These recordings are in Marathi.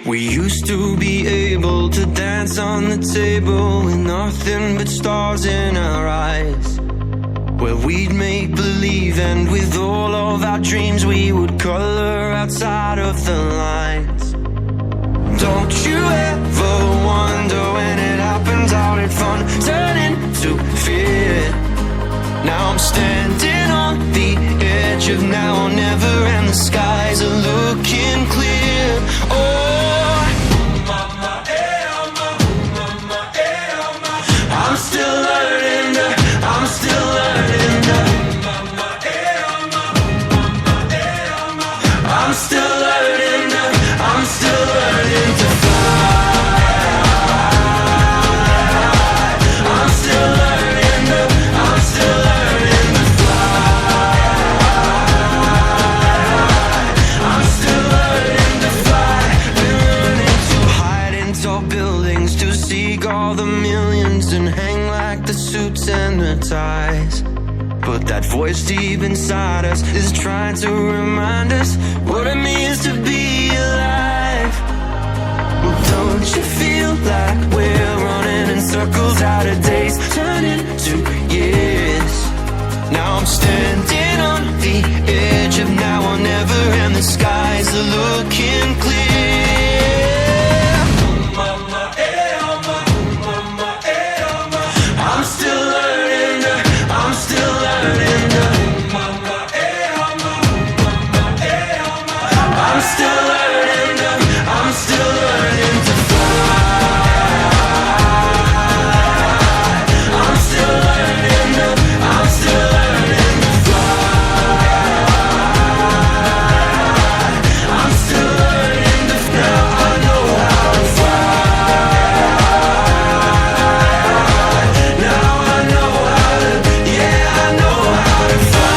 We used to be able to dance on the table with nothing but stars in our eyes, where we'd make believe, and with all of our dreams we would color outside of the lines. Don't you ever wonder when it happens, how did fun turn into fear? Now I'm standing on the edge of now or never, and the skies are looking clear. Oh, mama, mama, I'm still learning, I'm still learning. Mama, I'm still learning, I'm still learning to fly. I'm still learning, I'm still learning to fly. I'm still learning to fly. Been learning to hide in tall buildings, to seek all the millions and hang like the suits and the ties. But that voice deep inside us is trying to remind us what it means to be alive. Well, don't you feel like we're running in circles, out of days turn into years? Now I'm standing on the edge of now or never, and the skies are looking clear. I'm still learning, I'm still learning. I'm still learning, I'm still learning to fly. I'm still learning, I'm still learning to fly. I'm still learning to fly. Now I know how to fly. Now I know how to, yeah, I know how to fly.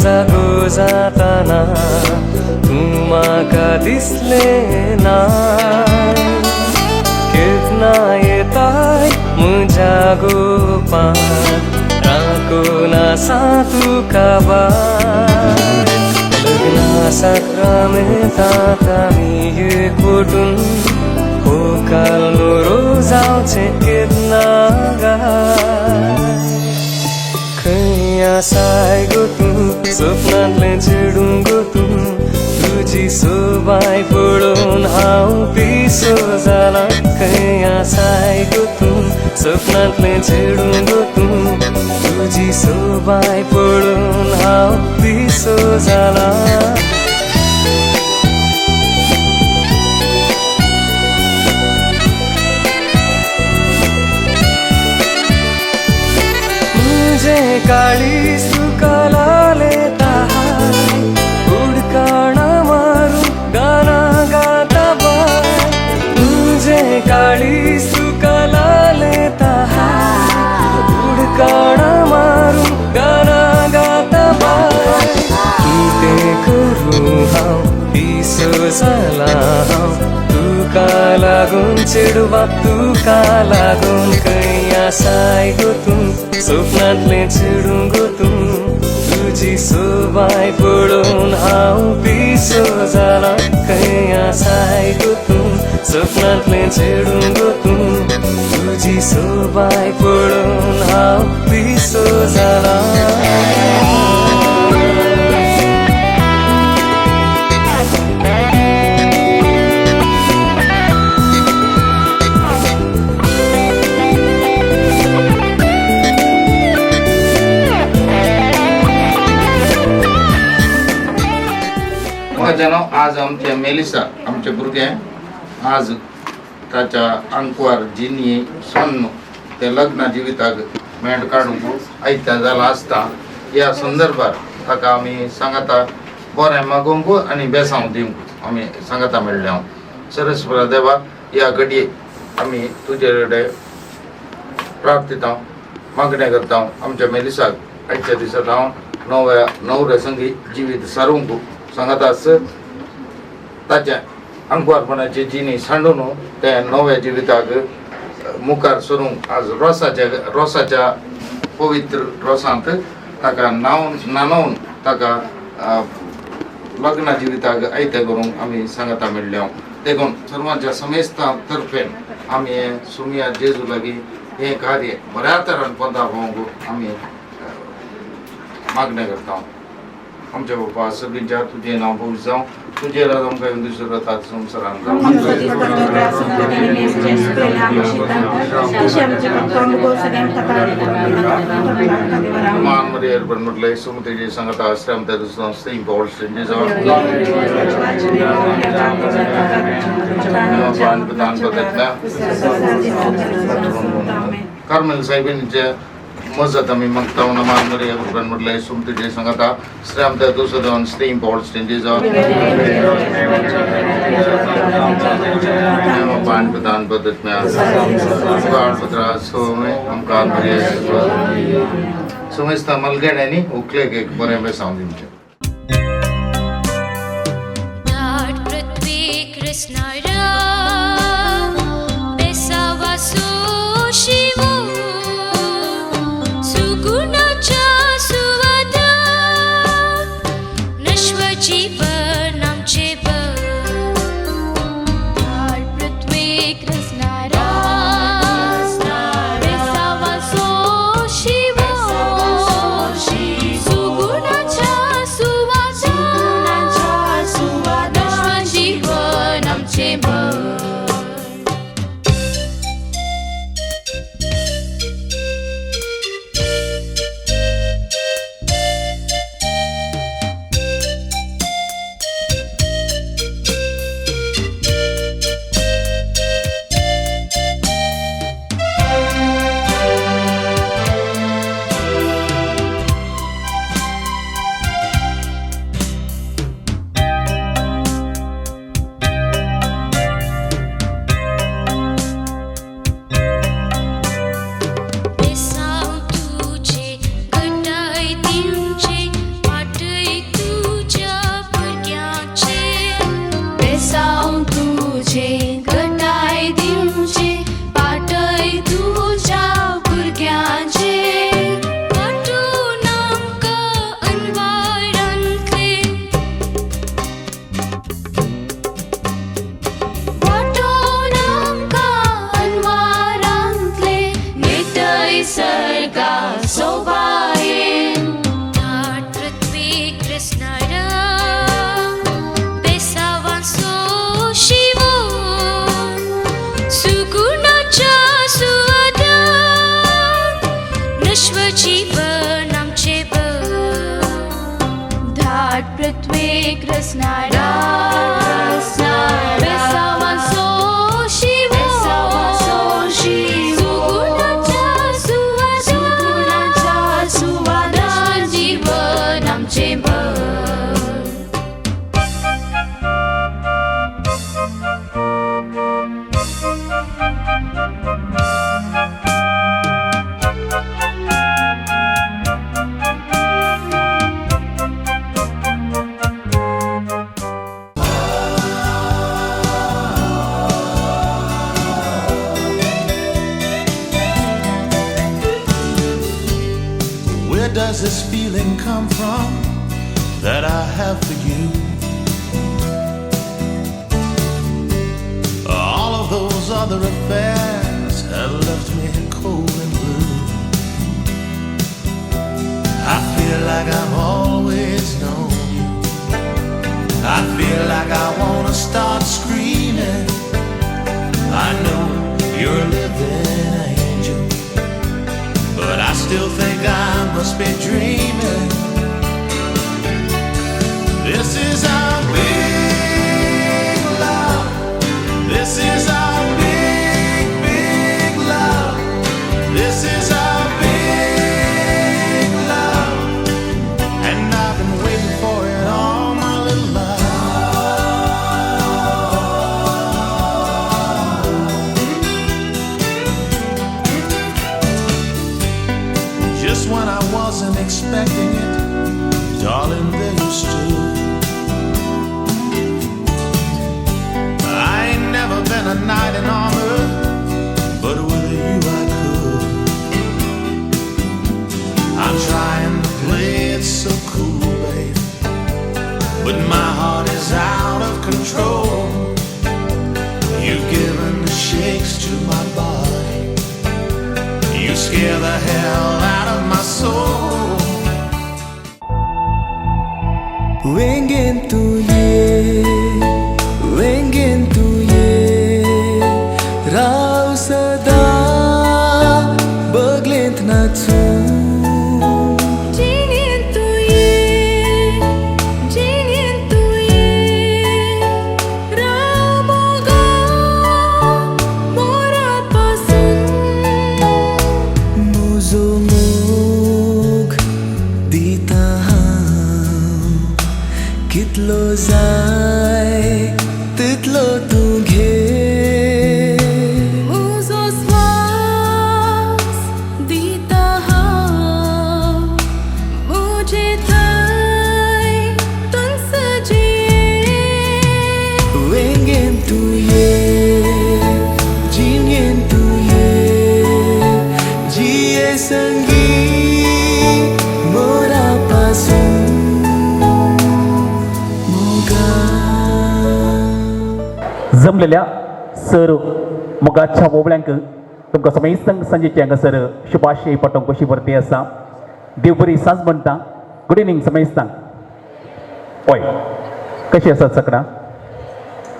जागो जाताना तू म्हाका दिसलें ना, केतना येताय म्हज्या गोपान, राखूना तुका बाय. लग्ना साक्रामेंताक आमी एकवटून होकार नुरो जावचें केन्ना गाय. खंय आसाय गो तूं, सपनांतलें चिडून गो तूं, तुजी सोबाय पळोवन हांव पिसो जाला. खंय आसाय गो तूं, सपनांतलें चिडून गो तूं, तुजी सोबाय पळोवन हांव पिसो जाला. काळीस तुका लालेता हाय, उडकाणा मारून गाना गाता बाय. तुझे काळीस तुका लालेता हाय, उडकाणा मारून गाना गाता बाय. कितें करूं हांव पिसो जाला हांव, तुका लागून चिडवा, तुका लागून. खंय आसाय गो तूं, सपनांतलें चिडूं गो तूं, तुजी सोबाय पळोवन हांव पिसो जाला. खंय आसाय गो तूं, सपनांतलें चिडूं गो तूं, तुजी सोबाय पळोवन हांव पिसो जाला. जानो आज आमचे मेलिसा आमचे भुरगे आज ताच्या आंकवार जिनी सोन्न ते लग्न जिविताक मेळ काडूंक आयत्या जाला आसता ह्या संदर्भात ताका आमी सांगता बरें मागोवंक आनी बेसांव दिवंक आमी सांगता मेळ्ळे हांव सरस्वती देवा ह्या घडये आमी तुजे कडेन प्रार्थीता मागणें करता आमच्या मेलिसाक आयच्या दिसाक हांव नव्या नवऱ्या संगी जिवीत सारूंक सांगता ताच्या आंकवारपणाचे जिणी सांडून त्या नव्या जिविताक मुखार सरूंक आज रोसाच्या पवित्र रोसांत ताका नानोवन ताका लग्न जिविताक आयते करूंक आमी सांगता मेळ्ळे हांव देखून सर्वांच्या समेस्ता तर्फेन आमी हे सुमिया जेजू लागीं हे कार्य बऱ्या तरान पंदा पावूंक आमी मागणें करता आमच्या बाबा सगळींच्या तुजें नांव पवित्र जावं तुजे राज आमकां दुसरो तात संवसारांत मान मरे अर्पण म्हटलं सुमतेचे सांगता आश्रम त्या दुसरं सेम पॉल स्टेंजेस कार्मेल साहेबांचे मजत आमी मागता मान मरे अर्पण म्हटलं सुमतेचे सांगता आश्रम त्या दुसरं सेम पॉल स्टेंजेस पान प्रदान पद्धत में आमकां समजता मलगड्यांनी उकले एक बरें बेसांव दिवचें Does this feeling come from that I have for you? All of those other affairs have left me cold and blue. I feel like I've always known you. I feel like I wanna start screaming. I know you're a living angel, but I still think I must be dreaming. This is our big control. You've given the shakes to my body. You scare the hell out of my soul. वेंगेन तू ये राव सदा बगलेंत नाचू मुजो मोग दिता कितलो जाय तितलो तू घे मुजो श्वास दिता हांव मुझे थंय तुंस जिये वेंगेन तू ये जिंगेन तू ये जिये संगी मोरा पासून जमलेल्या सर मोगाच्या बोबड्यांक तुमकां समेस्तंग संजेचे हांगासर शुभाशय पटोवंक कशी बरती आसा देव बरी सांज म्हणटा गुड इवनिंग समेस्तांक हय कशी आसात सगळां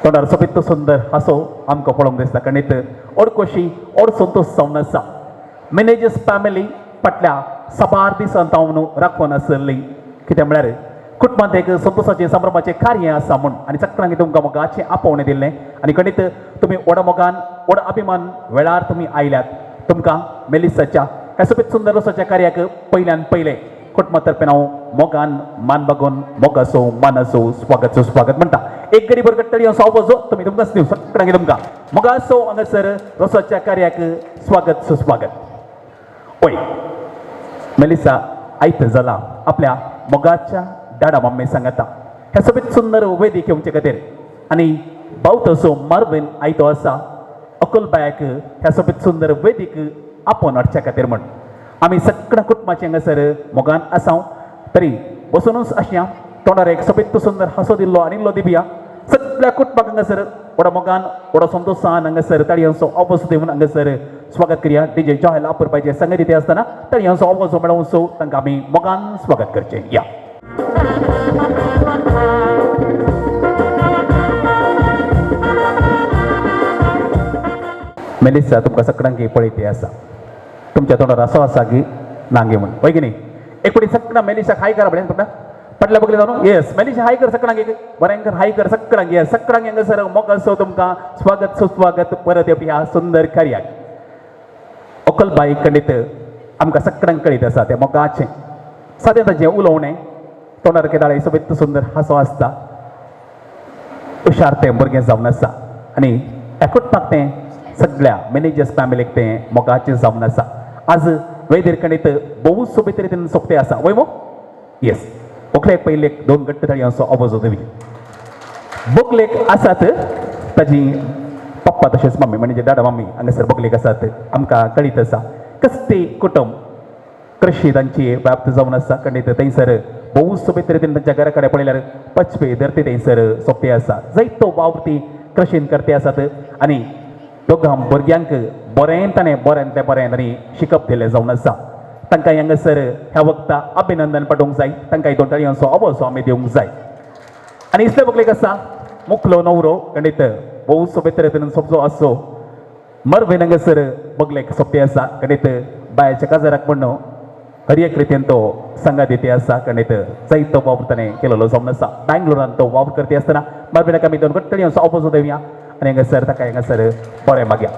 तोंडार सोबीत सुंदर हांसो आमकां पळोवंक दिसता कारण ओड खोशी ओड संतोश जावन आसा मॅनेजर्स फॅमिली फाटल्या साबार दिसांत हांव न्हू राखून आसली कित्याक म्हळ्यार कुटुंबांत एक संतोशाचें संभ्रमाचें कार्य आसा म्हूण आनी सगळ्यांक तुमकां मोगाचें आपोवणें दिल्लें आनी खंडीत तुमी व्हड मोगान व्हड अभिमान वेळार तुमी आयल्यात तुमकां मेलिसाच्या ह्या सोबीत सुंदर रसाच्या कार्याक पयल्यान पयलें कुटुंबा तर्फेन हांव मोगान मान बागोवन मोगासो मानासो स्वागत म्हणटा एक गरीब गट्टडी असो आवाजो तुमी तुमकांच दिव सगळ्यांक तुमकां मोगासो हांगासर रसाच्या कार्याक स्वागत सुस्वागत ओय मेलिसा आयत जाला आपल्या मोगाच्या डाडा मम्मी सांगता ह्या सोबीत सुंदर वेदीक येवचे खातीर आनी बावतसो मारबेन आयतो आसा अकोलबायाक ह्या सोबीत सुंदर वेदीक आपोवन हाडच्या खातीर म्हण आमी सगळ्या कुटुंबाचे हांगासर मोगान आसाव तरी बसूनच आशया तोंडार एक सोबीत सुंदर हांसो दिल्लो आनिल्लो दिवया सगळ्या कुटुंबाक हांगासर व्हड मोगान व्हड संतोशान हांगासर ताळयांचो आवाज दिवन हांगासर स्वागत करया डीजे जॉयल आपुरपाचे संगीत दिते आसतना ताळयांचो आवाज मेळोवचो तांकां आमी मोगान स्वागत करचें या मेलिसा तुमकां सगळ्यांक पळयती आसा तुमच्या तोंडार असो आसा की नांगे म्हण पळय की न्ही एक पटी सगळ्यां मेलिसाक हाय करा बरें पडटा पटल्या बगले जावन येस मेलिसा हाय कर सगळ्यांक एक बरेंकर हाय कर सगळ्यांक येस सगळ्यांक हांगासर मोगासो तुमकां स्वागत सुस्वागत परत येवपी ह्या सुंदर कार्याक अकोलबाई खंडीत आमकां सगळ्यांक कळीत आसा तें मोगाचें सादें ताचें उलोवणें तोंडार केदाळे सोबीत सुंदर हांसो आसता हुशार तें भुरगें जावन आसा आनी एकूटपाक तें सगळ्या मॅनेजर्स फॅमिलीक तें मोगाचें जावन आसा आज वैदीर खंडीत भोव सोबीत रितीन सोंपतें आसा वय मो येस बोकलेक पयले दोन गट्ट ताळयांचो आवाज दिवी बोकलेक आसात ताजी पप्पा तशेंच मम्मी म्हणजे दादा मम्मी हांगासर बोकलेक आसात आमकां कळीत आसा कसली कुटुंब कृषी तांची व्याप्त जावन आसा खंडीत थंयसर भोव सोबीत रितीन तांच्या घरा कडेन पळयल्यार पचपे धरती थंयसर सोंपते आसा जायतो वावरती कृशीन करते आसात आनी दोगां भुरग्यांक बरें तांणी शिकप दिलें जावन आसा तांकां हांगासर ह्या वक्ता अभिनंदन पाठोवंक जाय तांकां दोन ताळयांचो आवाज आमी दिवंक जाय आनी इसले बोकलेक आसा मुखलो नवरो खंडीत भोव सोबीत रितीन सोंपचो आसो मरबेन हांगासर बोगलेक सोंपते आसा खंडीत बायच्या काजाराक म्हण हर एक रितीन तो संगात दिते आसा खंडीत जायतो वावर ताणें केलेलो जावन आसा बँगलोरान तो वावर करते आसतना मरबेनाक आमी दोन गट्टळयांचो आवाज दिवया आनी हांगासर ताका हांगासर बरें मागया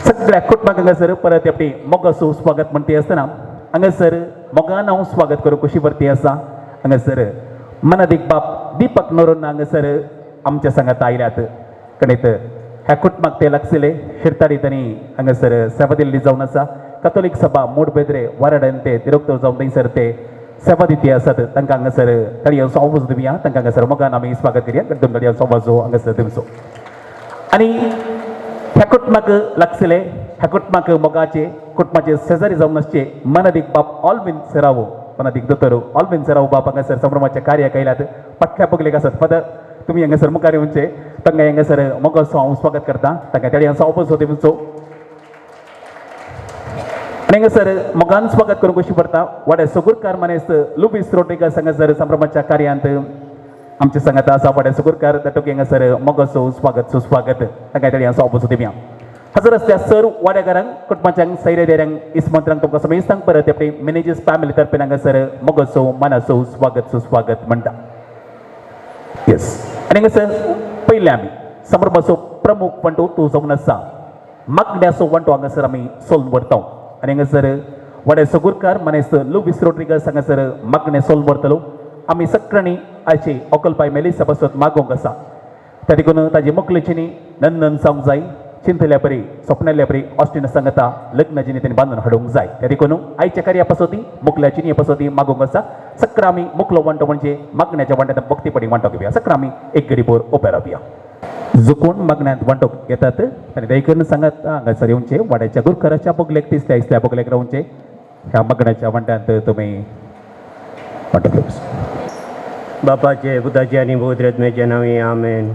सगळ्या कुटुंबाक हांगासर परत येवपी मोगासो स्वागत म्हणटी आसतना हांगासर मोगान हांव स्वागत करूं कशी बरती आसा हांगासर मनादीक बाप दीपक नोरोन हांगासर आमच्या सांगात आयल्यात खंडीत ह्या कुटुंबाक ते लागसिले शिरताडी तांणी हांगासर सेवा दिल्ली जावन आसा कॅथोलीक सभा मोडबेद्रे वाराडान ते तिरोक्तर जावन थंयसर ते सेवा दिती आसात तांकां हांगासर ताळयांचो आवाज दिवया तांकां हांगासर मोगान आमी स्वागत करया दोन ताळयांचो आवाज हांगासर दिवचो आनी ह्या कुटुंबाक लागसिले ह्या कुटुंबाक मोगाचे कुटुंबाचे शेजारी जावन आसचे मनादीक बाप ऑलविन सेरावो मनादीक दोतोर ऑलविन सेरावो बाप हांगासर संभ्रमाच्या कार्याक आयल्यात फाटल्या पगलेक आसात फादर तुम्ही हांगासर मुखार येवचे तांकां हांगासर मोगाचो हांव स्वागत करता तांकां त्या हांव उपस्थित दिवचो आणि हांगासर मोगान स्वागत करूंक कशी पडटा वाड्या सगुरकार मनेस लुबिस रोड्रिगस हांगासर संभ्रमाच्या कार्यांत आमचे सांगात आसा वाड्या सगुरकार तातूंत हांगासर मोगाचो स्वागत सुस्वागत तांकां त्या हांव उपस्थित दिवया हजर असल्या सर वाड्याकारांक कुटुंबाच्यांक सैरेदेऱ्यांक इस्मंत्रांक तुमकां समेस्तांक परत आपली मॅनेजर्स फॅमिली तर्फे हांगासर मोगाचो मनाचो स्वागत सुस्वागत म्हणटा येस आणि हांगासर पयले आमी संभ्रमाचो प्रमुख वंटो तूं जावन आसा मागण्याचो वंटो हांगासर आमी सोलून व्हरता आणि हांगासर वाड्या सगुरकार मनेस लुबिस रोड्रिगस हांगासर मागणे सोलून व्हरतलो आमी सगळ्यांनी आयची ओकलपाय मेलिसा पासत मागोवंक आसा त्या देखून ताजी मोकळेचिनी नंदन जावंक जाय चिंतल्या परी स्वप्नाल्या परी ऑस्टिन सांगता लग्नाची तेणी बांदून हाडूंक जाय त्या देखून आयच्या कार्या पासोती मुखल्याची न्ही पासोती मागोवंक आसा सगळं आमी मुखलो वंटो म्हणजे मागण्याच्या वांट्यात भक्तीपडी वांटो घेवया सगळं आमी एक गडीपोर उबे रावया जो कोण मागण्यांत वांटो येतात आनी देखून सांगात हांगासर येवचे वाड्याच्या गुरकाराच्या बोगलेक तिसऱ्या इसल्या बोगलेक रावचे ह्या मागण्याच्या वांट्यांत तुमी वांटो घेवचो बापाचे पुताचे आनी पवित्रत्म्याचे नांवे आमेन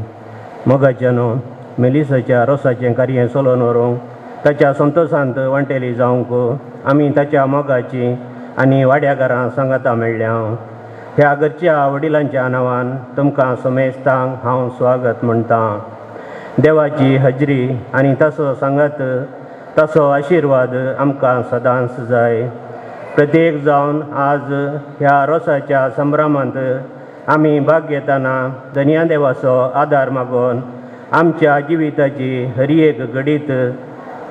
मोगाच्या न्हू मेलिसाच्या रोसाचें कार्य सोलोवन व्हरूंक ताच्या संतोशांत वांटेली जावंक आमी ताच्या मोगाची आनी वाड्याकारां सांगाता मेळ्ळ्या ह्या घरच्या वडिलांच्या नांवान तुमकां समेस्तांक हांव स्वागत म्हणटा देवाची हजरी आनी ताचो सांगात ताचो आशिर्वाद आमकां सदांच जाय प्रत्येक जावन आज ह्या रोसाच्या संभ्रमांत आमी भाग घेतना धन्या देवाचो आदार मागोवन आमच्या जिविताची हर एक घडीत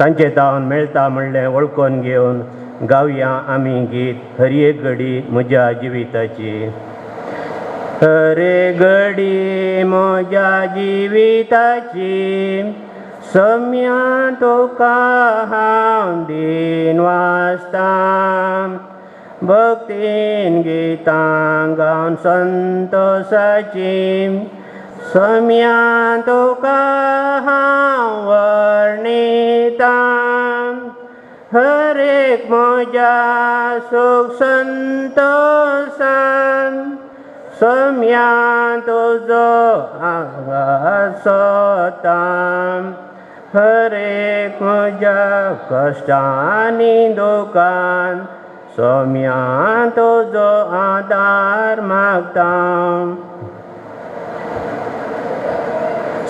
तांचे तावन मेळटा म्हणलें वळखून घेवन गावया आमी गीत हर एक घडी म्हज्या जिविताची हर एक घडी म्हज्या जिविताची सम्या तुका हांव दिन वाचता भक्तीन गितां गावन संतोशाची सम्या तुका हांव वर्णिता हर एक म्हज्या सुख संतोशान सम्या तुजो आसोता हर एक म्हज्या कश्टांनी दुखान सम्या तुजो आदार मागता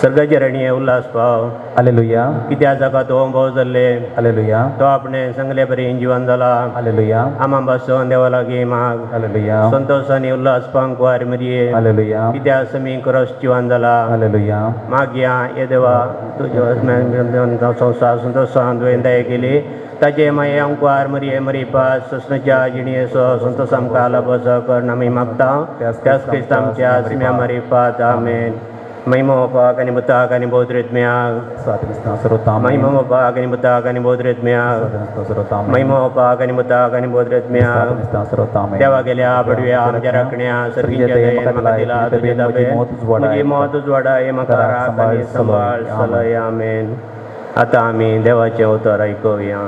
सर्गाचे राणी उल्हास पाव हालेलुया कित्या जाका तो भाव जाल्ले हालेलुया तो आपणे सांगले बरे जीवन जाला हालेलुया आमा बसोन देवा लागी माग हालेलुया संतोषानी उल्हास पावंक वार मरिये हालेलुया कित्या समी क्रॉस जीवन जाला हालेलुया मागया ये देवा तुझ्या संसार संतोषान दुयेंताय केली ताचे माये अंकवार मरिये मरी पास ससनच्या जिणयेचो संतोष आमकां आला बसो कर आमी मागता त्याच क्रिस्त आमच्या स्म्या मरी पात आमेन महिमा बापाक आनी पुताक आनी पवित्रत्म्याक महिमा बापाक आनी पुताक आनी पवित्रत्म्याक महिमा बापाक आनी पुताक आनी पवित्रत्म्याक देवा गेल्या पडव्या आमच्या राखण्या सर्गीच्या दयेन म्हाका दिला तुजे दाबे म्हजी मोत उजवाडा हे म्हाका राख आनी सांबाळ चलय आमेन आतां आमी देवाचें उतर आयकुया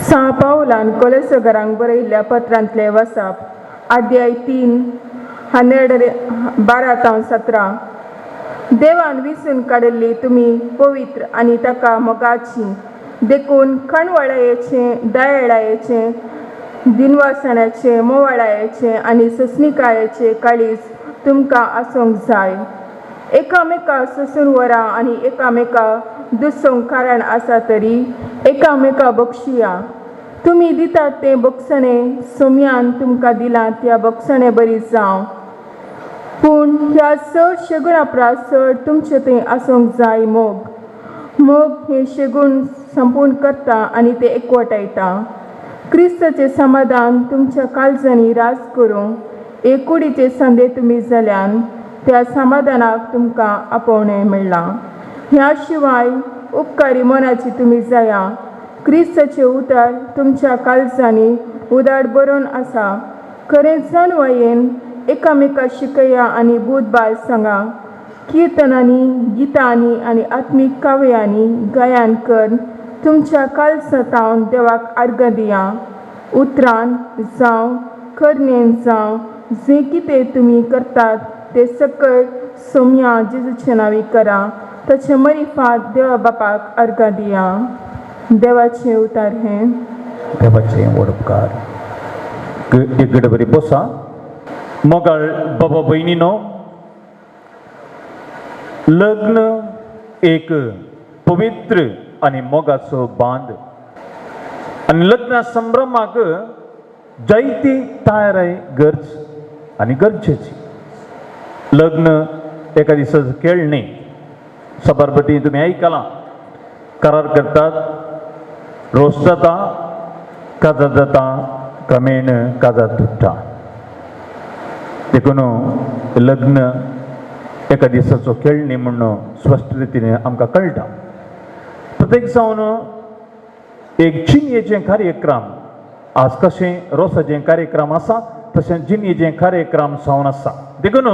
सा पावलान कोलेसगरांक बरयल्ल्या पत्रांतले वसाप अध्याय 3 12-17 देवान विसून काडिल्ली तुमी पवित्र आनी ताका मोगाची देखून खणवळायेचे दयाळायेचे दिनवासणाचे मोवाळायेचे आनी ससनिकायेचे काळीज तुमकां आसूंक जाय एकामेका सोसून व्हरा आनी एकामेका दुसोवंक कारण आसा तरी एकामेका बक्षिया तुमी दितात तें बक्षणे सोम्यान तुमकां दिलां त्या बक्षणे बरी जावं पूण ह्या चड शेगुणा प्रास चड तुमचे थंय आसूंक जाय मोग हे शेगूण संपूर्ण करता आनी ते एकवटायता क्रिस्ताचें समाधान तुमच्या काळजांनी रास करूं एकुडीचे संदे तुमी जाल्यान त्या समाधानाक तुमकां आपोवणें मेळ्ळां ह्या शिवाय उपकारी मनाची तुमी जाया क्रिस्ताचें उतर तुमच्या काळजांनी उदाड बरोवन आसा खरें जाणवायेन एकामेका शिकया आनी बुधबार सांगा कीर्तनांनी गितांनी आनी आत्मीक काव्यांनी गायन कर तुमच्या काळजांतावन देवाक अर्घ दिया उतरान जावं करणेन जावं जें कितें तुमी करतात ते सकयल सोम्या जेजूचे नावी करा ताचे मरिफात देवा बापाक अर्घा दिया. देवाचे उतार हे देवाचे वडपकार एक बरी बसा. मोगाळ बाबा बहिणीनो, लग्न एक पवित्र आणि मोगाचो बांद आणि लग्न संभ्रमाक जायती तयाराय गरज आणि गरजेची. लग्न एका दिसाचं खेळ नाही. सबारबटी तुम्ही ऐकला, करार करतात, रोज जाता, काजात जाता, क्रमेण काजात तुटता. देखून लग्न एका दिसाचो खेळ न्ही म्हणून स्पश्ट रितीने आमकां कळटा. प्रत्येक जावन एक जिणयेचे कार्यक्रम आज कशें रोसाचे कार्यक्रम आसा तशें जिणयेचे कार्यक्रम जावन आसा. देखून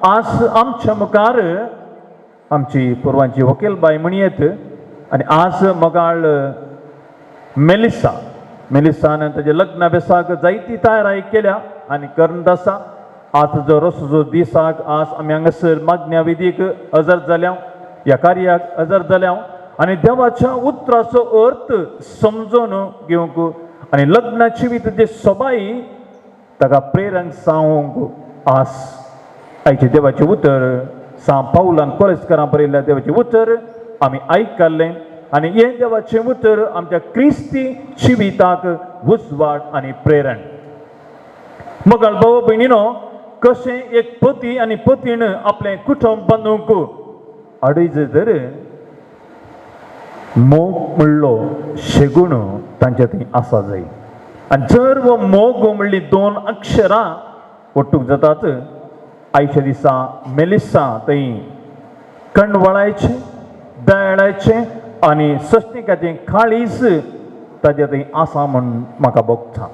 आज आमच्या मुखार आमची पुर्वांची वकीलबाई म्हणयेत आनी आज मोगाळ मेलिसान ताजे लग्ना बेसाक जायती तयारी केल्या आनी करत आसा. आज जो रोसचो दिसाक आज आमी हांगासर मागण्या विधीक हजर जाल्या, ह्या कार्याक हजर जाल्या आनी देवाच्या उतराचो अर्थ समजून घेवंक आनी लग्नाची जे सोबाई ताका प्रेरक जावंक आज आयचे देवाचें उतर पावलान कोरेस्कारां बरयल्लें देवाचें उतर आमी आयकल्लें आनी हें देवाचें उतर आमच्या क्रिस्ती जिविताक उजवाड आनी प्रेरण. मोगाळ भाव भयणीनो, कशें एक पती आनी पतीन आपलें कुटुंब बांदूंक अडीज जर मोग म्हणलो शेगूण तांचे थंय आसा जाय. आनी जर वो मोग म्हणली दोन अक्षरां ओट्टूक जातात, आयच्या दिसा मेलिसा थंय कणवळायचें, दयाळाचें आनी सश्टिकाचें काळीज ताजे थंय आसा म्हण म्हाका भोगता.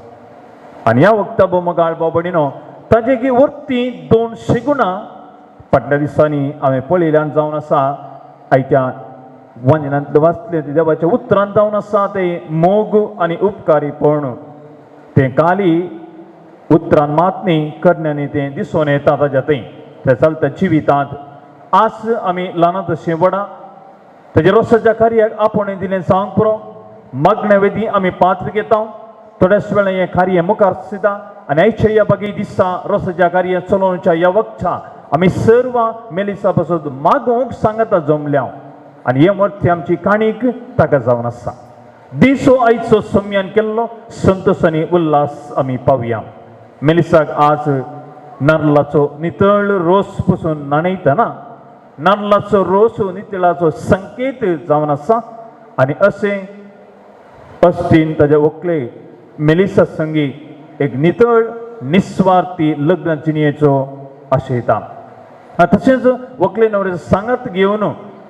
आनी ह्या वक्ता मोगाळ भाव भयणीनो, ताजे की वरती दोन शेगुणां फाटल्या दिसांनी हांवें पळयल्यान जावन आसा. आयच्या वंदनांत वाचले देवाच्या उतरांत जावन आसा ते मोग आनी उपकारीपण. तें काली उतरान मात न्ही, करण्यांनी तें दिसून येता ताच्या थंय ते चलता जिवितांत. आज आमी ल्हाना तशें व्हडा ताजे रोसाच्या कार्याक आपण दिलें जावंक पुरो. मागण्या वेदी आमी पात्र घेता. थोड्याच वेळा हें कार्य मुखार सिदा आनी आयच्या ह्या बागी दिसा रोसाच्या कार्य चलोवच्या ह्या वखदां आमी सर्व मेलिसा पासून मागोवंक सांगता जमल्या आनी हे वर्ती आमची काणीक ताका जावन आसा. दिसो आयचो सम्यान केल्लो संतोश आनी उल्हास आमी पावया. मेलिसाक आज नाल्लाचो नितळ रोस पासून नाणयतना नाल्लाचो रोस नितळाचो संकेत जावन आसा. आनी अशें अश्टीन ताच्या व्हंकले मेलिसा संगी एक नितळ निस्वार्थी लग्न जिणयेचो आशयता. तशेंच व्हंकले न्हवऱ्याचो सांगात घेवन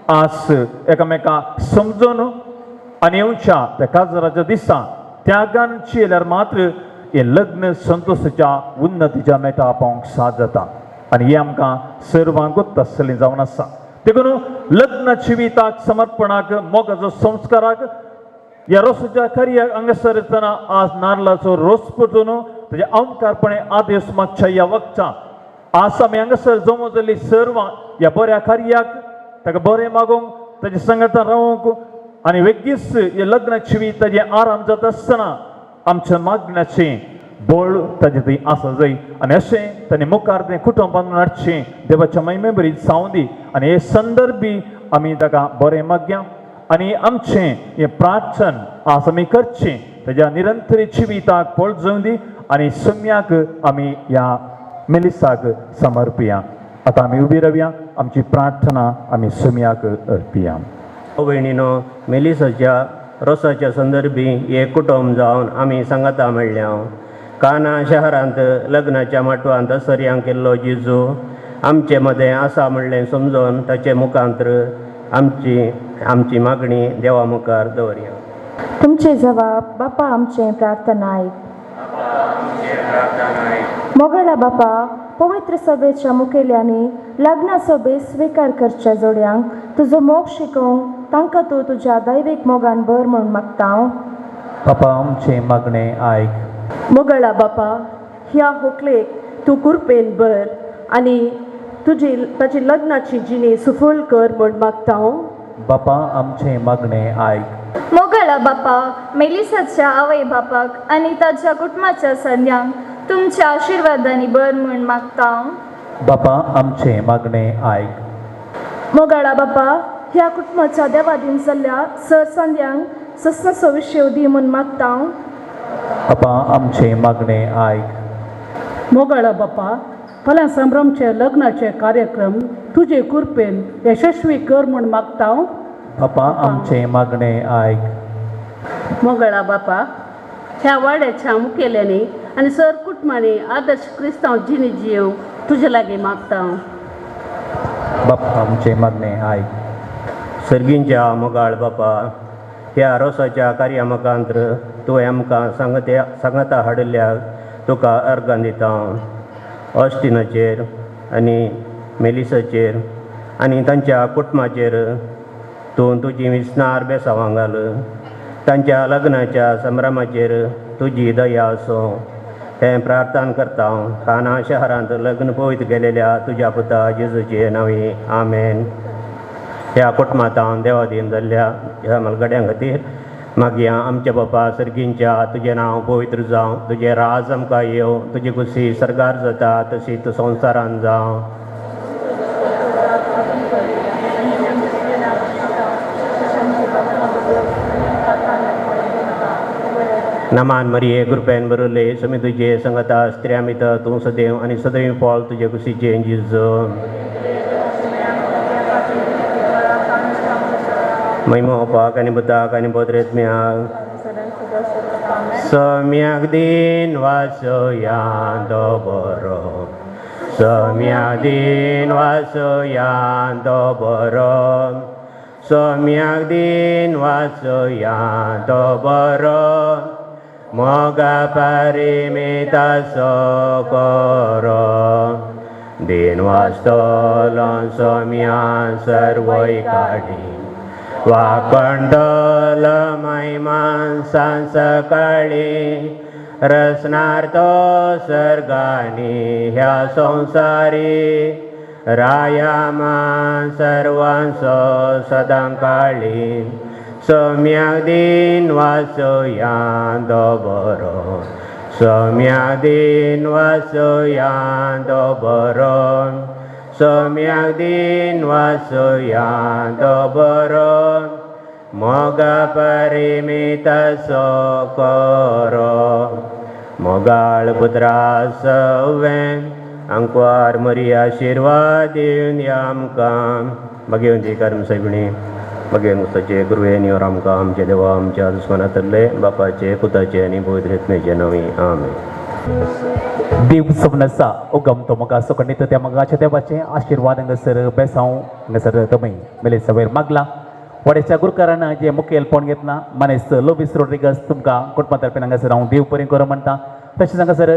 आज एकामेकाक समजून आनी येवच्या त्या काजराच्या दिसा त्यागान चियल्यार मात्र हे लग्न संतोशाच्या उन्नतीच्या मेटा पावंक साद जाता. आनी हे आमकां सर्वांक तसलें जावन आसा. देखून लग्न जिविताक समर्पणाक मोगाचो संस्काराक ह्या रोसाच्या कार्याक हांगासर येतना आज नाल्लाचो रोस पटून ताजे अवकारपणे आदेश मागच्या ह्या वखदां आज आमी हांगासर जमो जाल्ली सर्व ह्या बऱ्या कार्याक ताका बरें मागोवंक ताजे संगता रावंक आनी वेगीच हे लग्न जिविताचें आराम जाता आसतना आमच्या मागण्याचें बळ ताजे थंय आसा जाय. आनी अशें ताणें मुखार तें कुटुंब बांदून हाडचें देवाच्या महिमे बरी जावं दी. आनी हे संदर्भी आमी ताका बरें मागया आनी आमचें हें प्रार्थन आज आमी करचें ताज्या निरंतर जिविताक पळ जावं दी. आनी सम्याक आमी ह्या मेलिसाक समर्पया. आतां आमी उबी रावया. आमची प्रार्थना आमी सम्याक अर्पया. भयणीनो, मेलिसाच्या रोसाच्या संदर्भी हे कुटुंब जावन आमी सांगता म्हणल्या काना शहरांत लग्नाच्या माटवांत सर्यांक केल्लो जेजू आमचे मदें आसा म्हणलें समजून ताचे मुखांतर आमची मागणी देवा मुखार दवरया. तुमचे जबाब बापा आमचे प्रार्थना आयक. मोगळा बापा, पवित्र सभेच्या मुखेल्यांनी लग्नाचो बेस स्वीकार करच्या जोड्यांक तुजो मोग शिकोवंक तांकां तूं तुज्या दैवीक मोगान भर म्हूण मागता. बापा आमचे मागणे आयक. मोगळा बापा, ह्या व्हंकलेक तूं कुरपेन भर आनी ताची लग्नाची जिणे सुफल कर म्हण मागता हांव. बापा आमचे मागणे आयक. मोगळा बापा मेलिसाच्या आवय बापाक आनी ताच्या कुटुंबाच्या सगळ्यांक तुमच्या आशिर्वादांनी बर म्हण मागता हांव. बापा आमचे मागणे आयक. मोगाळा बापा ह्या कुटुंबाच्या देवादीन जाल्ल्या सरसंद्यांक सस्न विशय दी म्हण मागता हांव. बापा आमचे मागणे आयक. मोगाळा बापा फाल्यां संभ्रमचे लग्नाचे कार्यक्रम तुजे कृपेन यशस्वी कर म्हण मागता हांव. बापा आमचे मागणे आयक. मोगाळा बापा ह्या वाड्याच्या मुखेल्यानी आनी सर कुटुंबांनी आदर्श क्रिस्तांव जिणे जियोवंक तुजे लागीं मागता हांव. बापा आमचे मागणे आयक. सर्गींच्या मोगाळ बापा ह्या रोसाच्या कार्यामकांत्र तुवें आमकां सांगता हाडिल्ल्याक तुका अर्गां दिता. ऑस्टिनाचेर आनी मेलिसाचेर आनी तांच्या कुटुंबाचेर तूं तुजी विस्नार बेसांवां घाल. तांच्या लग्नाच्या संभ्रमाचेर तुजी दया आसूं हें प्रार्थना करता हांव काना शहरांत लग्न पळयत गेलेल्या तुज्या पुता जेजूचे नांवी आमेन. ह्या कुटुंबांत हांव देवादीन जाल्ल्या ह्या मलगड्यां खातीर मागया आमच्या बापा सर्गींच्या तुजें नांव पवित्र जावं. तुजें राज आमकां येवं. तुजी कुशी सरगार जाता तशीच संवसारांत जावं. नमान मरिये कृपेन बरयले समी तुजे संगता स्त्रिया मित तूं सदैव आनी सदैव फळ तुजे कुशीचें जिजो. महिमा ओपाक आनी बुताक आनी बोद्रेत्म्याक सम्याक दिन वासोया दो बरो. सम्याक दिन वासोया दो बरो. सम्याक दिन वासोया दो बरो. मोगा परिमिता सोकोरो. दिन वास्तोलो सोम्या सर्वय काढी. वाकंडल मैमान सांसकाळी. रसनार तो सर्गानी ह्या संसारी. रायामान सर्वांचो सदां काळी. सम्याक दिन वासोया दो बरो. सम्याक दिन वासोया दो बरो. सम्याक दिन वासोया दो बरो. मोगा परिमिता सोकोरो. मोगाळ पुत्रा सव्वें आंकवार मरी आशिर्वाद दिवन या आमकां भगवंती कर्म सगळीं भगवंताचे गुरुवेनी और आमकां आमचे देवा आमच्या दुस्मनांतले बापाचे पुताचे आनी पवित्र नांवी आमेन. देव सवनसा उगम तो मगा सुकंडित त्या मगाच्या देवाचे आशीर्वाद हांगासर बेसांव हांगासर तुमी मेले सवेर मागला. वड्याच्या गुरुकारान जे मुखेलपण घेतला मनेस लोबिस रोड्रिगस तुमकां कुटुंबा तर्फेन हांगासर हांव देव बरें करूं म्हणटा. तशेंच हांगासर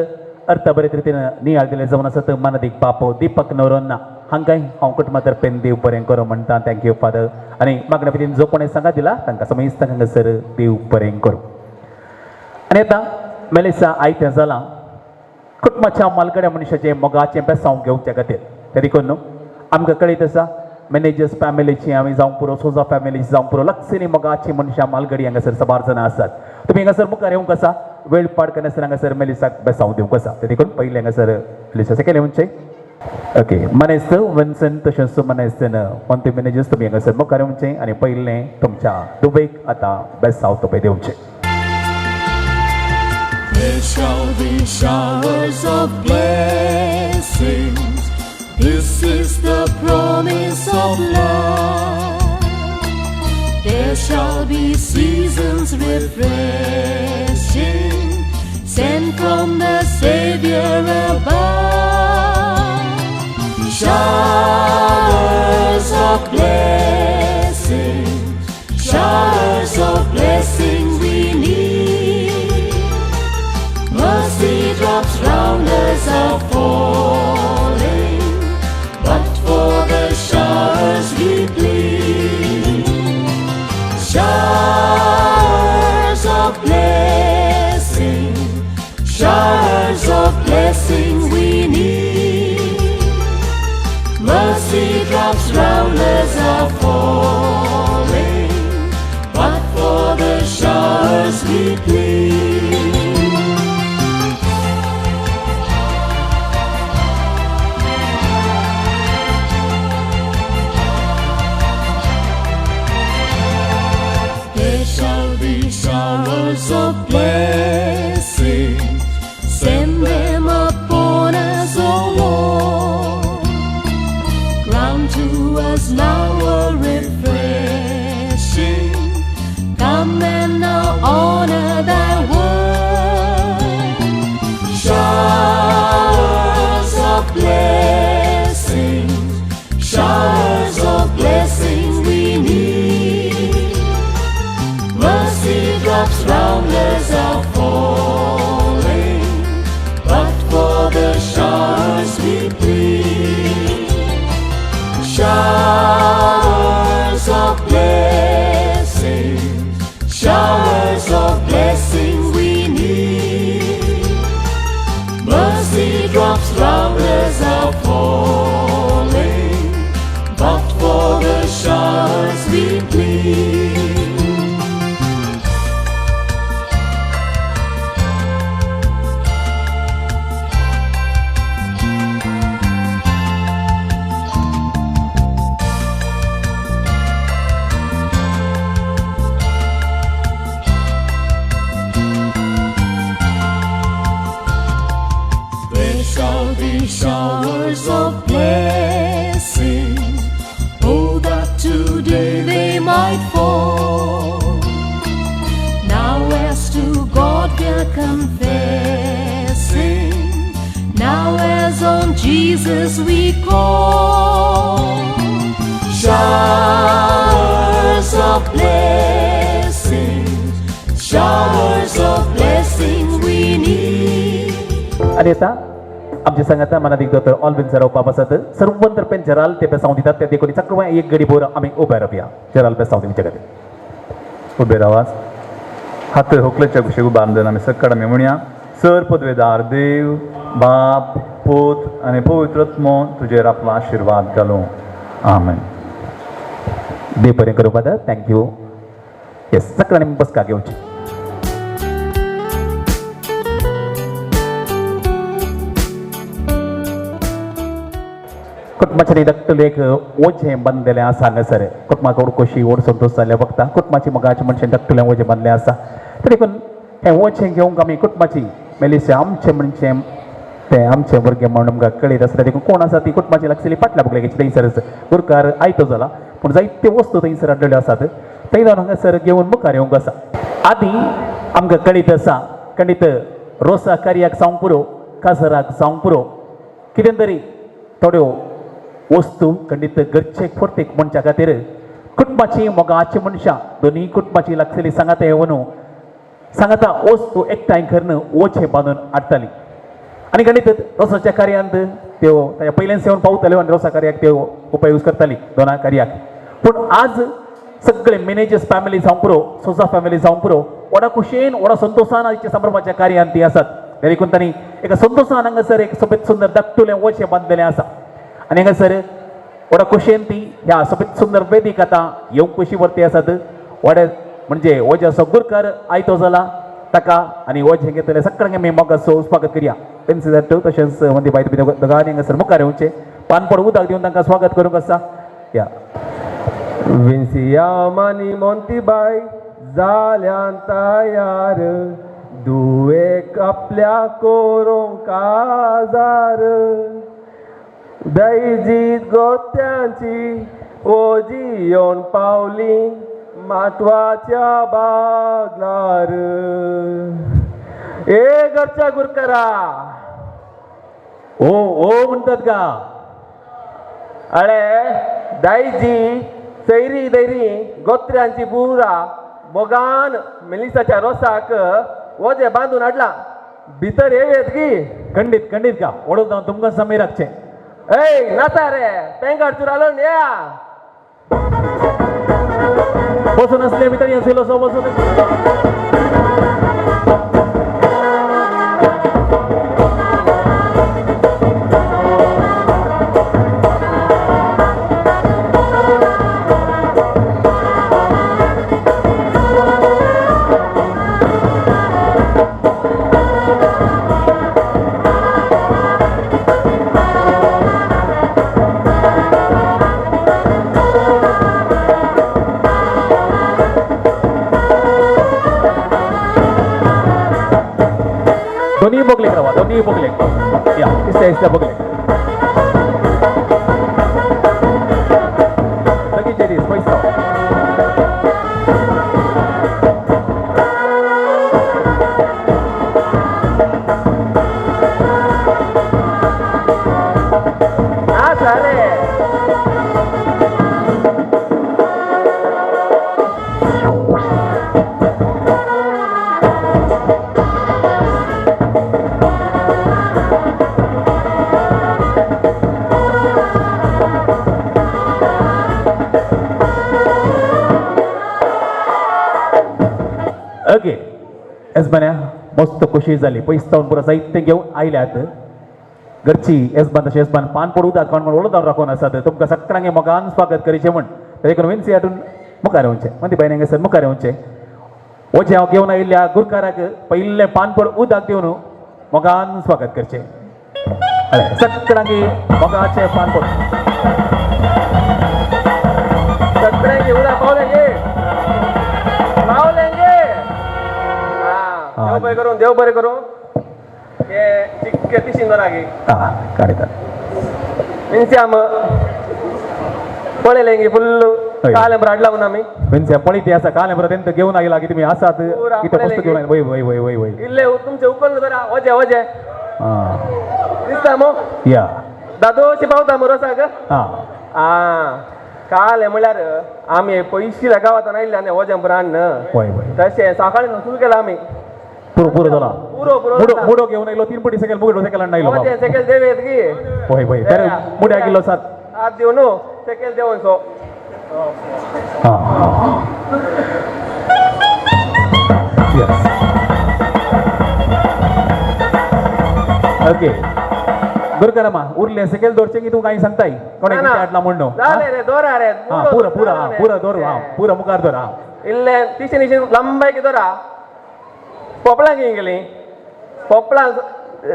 अर्थ बरे रितीन नियाळ दिले जावन आसत मानदीक बापो दीपक नोरोन्ना हांकांय हांव कुटुंबा तर्फेन देव बरें करूं म्हणटा. Thank you father. आनी मागण्या पतीन जो कोणें सांगा दिला तांकां समेस्त हांगासर देव बरें करूं. आनी आतां मेलिसा आयतें जालां कुटुंबाच्या मालगड्या मनशाचें मोगाचें बेसांव घेवचे खातीर ते देखून न्हू आमकां कळीत आसा मॅनेजर्स फॅमिलीची आमी जावं पुरो सोजा फॅमिलीची जावं पुरो लक्षिणी मोगाची मनशां मालगडी हांगासर साबार जाणां आसात. तुमी हांगासर मुखार येवंक आसा वेळ पाड करनासतना हांगासर मेलिसाक बेसांव दिवंक आसा. ते देखून पयले हांगासर मेलिसा सेकेंड म्हणचे ओके मनेस्त विन्सन तशेंच मनेस्तन मंत्री मॅनेजर्स तुमी हांगासर मुखार येवचे आनी पयलें तुमच्या दुबेक आतां बेसांव तुपय दिवचें. There shall be showers of blessings. This is the promise of love. There shall be seasons refreshing, sent from the Savior above. Showers of blessings, showers of blessings we need. Mercy drops round us are falling, but for the showers we plead. Showers of blessing, showers of blessing we need. Mercy drops round us are falling, but for the showers we plead. There shall be showers of blessing, send them upon us, O Lord. Grant to us now a refreshing, come and now honor thy word. Showers of blessing, showers of blessing we need. Mercy drops round us are falling, but for the showers we plead. Showers of blessing, showers of blessing we need. Mercy drops round us are falling, but for the showers we plead. There shall be showers of blessing, oh that today they might fall. Now as to God we're confessing, now as on Jesus we call. Showers of blessing, showers of blessing we need. आणि आता आमच्या संघाचा मनाधिक दोतर ऑलविन सराव पापासात सर्वंतर पेन जराल ते पेसावून देतात त्या देखोनी चक्रवा एक गडी बोर आम्ही उभ्या राहूया जराल पेसावून विचार उभे रावास हात होकलेच्या कुशेगू बांधून आम्ही सक्कड आम्ही म्हणूया सर पदवेदार देव बाप पोत आणि पवित्रत्मो तुझेर आपला आशीर्वाद घालूं आमेन. देव पर्यंत करू पादा थँक्यू. येस चक्राने बसका घेऊची कुटुंबाच्या डक्टल एक ओझे बांधलेले आसा हांगासर कुटुंबाक कोशी ओड संतोष जाल्या बघता कुटुंबाची मगाची मनशान डक्टुलें ओझे बांधले आसा तरी पूण हें ओझें घेवंक आमी कुटुंबाची मेलिशे आमचे मनशे ते आमचे भुरगे म्हणून आमकां कळीत आसता देखून कोण आसा ती कुटुंबाची लागसली फाटल्या बुकलेची थंयसरच गुरकार आयतो जाला पूण जायते वस्तू थंयसर आडल्यो आसात थंय जावन हांगासर घेवन मुखार येवंक आसा. आदी आमकां कळीत आसा खंडीत रोसा कार्याक जावंक पुरो काजराक जावंक पुरो कितें तरी थोड्यो वस्तू खंडीत गरजेक प्रत्येक मनशा खातीर कुटुंबाची मोगाची मनशां दोनी कुटुंबाची लागसली सांगाता येवन सांगाता वस्तू एकठांय करून ओझे बांदून हाडटाली आनी खंडीत रोसाच्या कार्यांत त्यो ताच्या पयल्यान सेवन पावताल्यो आनी रोसा कार्याक त्यो उपयोग करताली दोना कार्याक. पूण आज सगळे मॅनेजर्स फॅमिली जावंक पुरो सोसा फॅमिली जावंक पुरो व्हडा खुशेन व्हडा संतोशान आयच्या संभ्रमाच्या कार्यांत ती आसात. देखून तांणी एका संतोशान हांगासर एक सोबीत सुंदर धाकटुलें ओझें बांदलेलें आसा आनी हांगासर व्हडा खुशेन ती ह्या सोबीत सुंदर वेदीक आतां येवंक कशी वर्ती आसात. व्हडे म्हणजे ओझे असो गुरकार आयतो जाला ताका आनी ओझें घेतले सगळ्यांक आमी मोगाचो स्वागत करया. पेन्सिल तशेंच मंदी बाय तुमी दोगांनी हांगासर मुखार येवचें पानपड उदक दिवन तांकां स्वागत करूंक आसा. या विन्सिया मानी मोंती बाय जाल्यान तयार दुवेक आपल्या कोरोंक काजार दैजीत गोत्यांची ओजी येवन पावली माटवाच्या बागलार. ए घरच्या गुरकारा ओ ओ म्हणटात का अळे दायजी सैरी दैरी गोत्र्यांची बुरा मोगान मेलिसाच्या रोसाक ओझे बांदून हाडला भितर येवेत की. खंडीत खंडीत का ओडून जावन तुमकां समी राखचें. ए नाता रे पेंगार चुरालो या बसून असले भितर येसलो सो बसून बाबा दोन्ही बघले या दिसत्या बघले लगेच येते पैसा हा चालेल ओके येजमान्या मस्त खुशी झाली पैसे जाऊन पुरा साहित्य घेऊन आयल्यात घरची येजमान तशें येजमान पान पडू दाखोवन म्हण ओळख राखून आसात तुमकां सगळ्यांगे मोगान स्वागत करीचें म्हण देखून विनसी हाडून मुखार येवचें म्हणजे बायनांगे सर मुखार येवचें वचें हांव घेवन आयिल्ल्या गुरकाराक पयिल्लें पान पड उदक दिवन मोगान स्वागत करचें सगळ्यांगे मोगाचें पान पड सगळ्यांगे उडा पावलेंगे देव बरें करूं हे चिक्के तिशीन बरागे काडयतात मिन्स्याम पळयलेंगे फुल्ल कालें ब्राड लावन आमी विनसी पळी ती आसा काल बरं तेंत घेवन आयला की तुमी आसात कितें वस्तू घेवन वय वय वय वय वय इल्ले तुमचे उकल जरा वजे वजे दिसता मो या दादोशी पावता मरो साग हां काल म्हळ्यार आमी पयशील्या गांवांतून आयिल्ले आनी वजें ब्रांड वय वय तशें सकाळीं सुरू केला आमी पुरो जाला पुरो मुडो मुडो घेवन आयलो 3 पटी सकयल मुडो सकयल आयलो वजें सकयल देवेत गी वय वय तर मुड्या किलो सात हात देऊ न्हू सकयल देवन सो हां यस ओके गुरकरामा उरले सकयल दौरचे की तू काही सांगताय कोणी किती हाडला म्हणून जाले रे दोरा रे पुरा पुरा पुरा दोर हां पुरा मुखार दोर हां इल्ले तिशीन इशीन लंबाय की दोरा पोपळां घेवन गेली पोपळां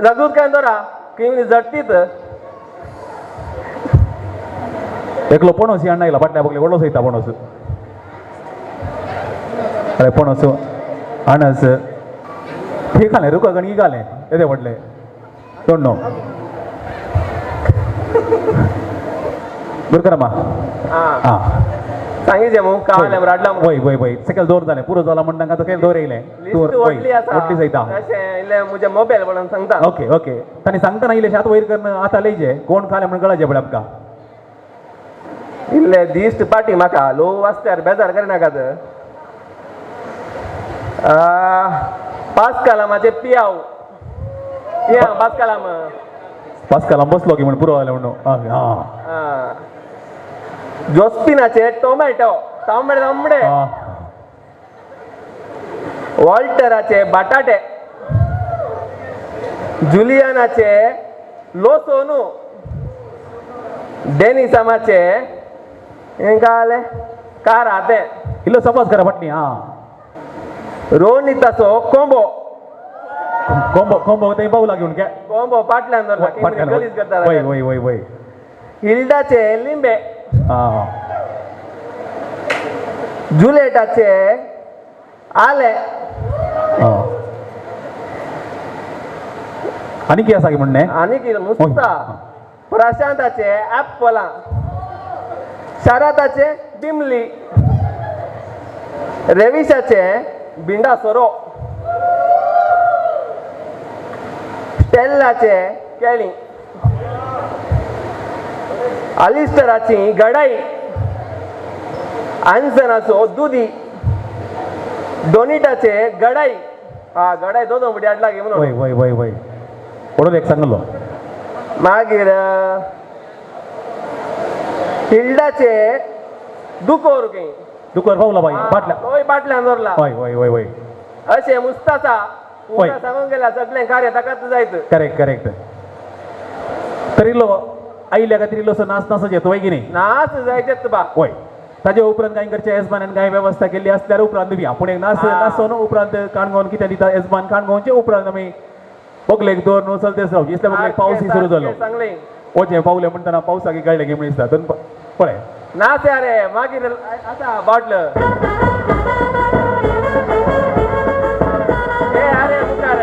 रगूत काय दोरा की झडटीत एकलो पणस हाडून आयला फाटल्या बगले व्हडलो सयता पणस अरे पणस अणस हे घालें रुका गणी घालें येदे व्हडले डोंट नो गुरकरामा हां सांगितले मग कावले राडला वय वय वय सकयल दोर जालें पुरो जाला म्हणटा आता सकयल दोर येयलें तूं व्हडली आसा व्हडली सयता तशें इल्ले म्हजे मोबायल पळोवन सांगता ओके ओके ताणी सांगता ना इल्लेशें आतां वयर करन आतां लयचे कोण खालें म्हणून कळचे पळय आमकां इल्ले दिश्ट पाटी म्हाका लो वाचत्यार बेजार करिनाकात पांच कलामाचे पियाव पांच कलाम पांच कलाम बसलो की म्हण पुरो जालें म्हणून हां जोस्पिनाचे टोमॅटो तांबडे तांबडे वॉल्टराचे बटाटे जुलियानाचे लोसोनू डेनिसामाचे काले काराते इल्लो समज करा फाटली हां रोनिताचो कोंबो कोंबो कोंबो ते बावला घेवन घे कोंबो फाटल्यान धरला गलीज करता वय वय वय वय हिल्डाचे लिंबे हां जुलेटाचे आले आनी कितें आसा की म्हणणे आनी कितें मुस्ता प्रशांताचे ऍपलां शाराताचे बिमली रेविशाचे बिंडा सोरो स्टेल्लाचे केळीं अलिस्टराची गडाई आन्सनाचो दुदी डोनिटाचे गडाई गडाई दोन बुडी हाडला गे म्हणून वय वय वय वय पडून एक सांगलो मागीर हिल्डाचे दुकोर गे दुकोर पावला बाई फाटल्या होय फाटल्यान दवरला वय वय वय वय अशें मुस्ताचा पुरा सांगून गेला सगळें कार्य ताकाच जायत करेक्ट करेक्ट तरिल्लो आयल्या खातीर इल्लोसो नाच नाच येतो वय की न्ही नाच जायचेच बा वय ताजे उपरांत कांय करचे येजमानान कांय वेवस्था केल्ली आसल्यार उपरांत दिवया पूण एक नाच नाचोन उपरांत काणकोण कितें दिता येजमान काणकोणचे उपरांत आमी बगलेक दोर न्हू चलतेच रावची इसल्या बगलेक पावसी सुरू जालो सांगलें वचें पावलें म्हणटना पावसाक कळलें की म्हण दिसता पळय नाच रे मागीर आसा बाटल अरे मुखार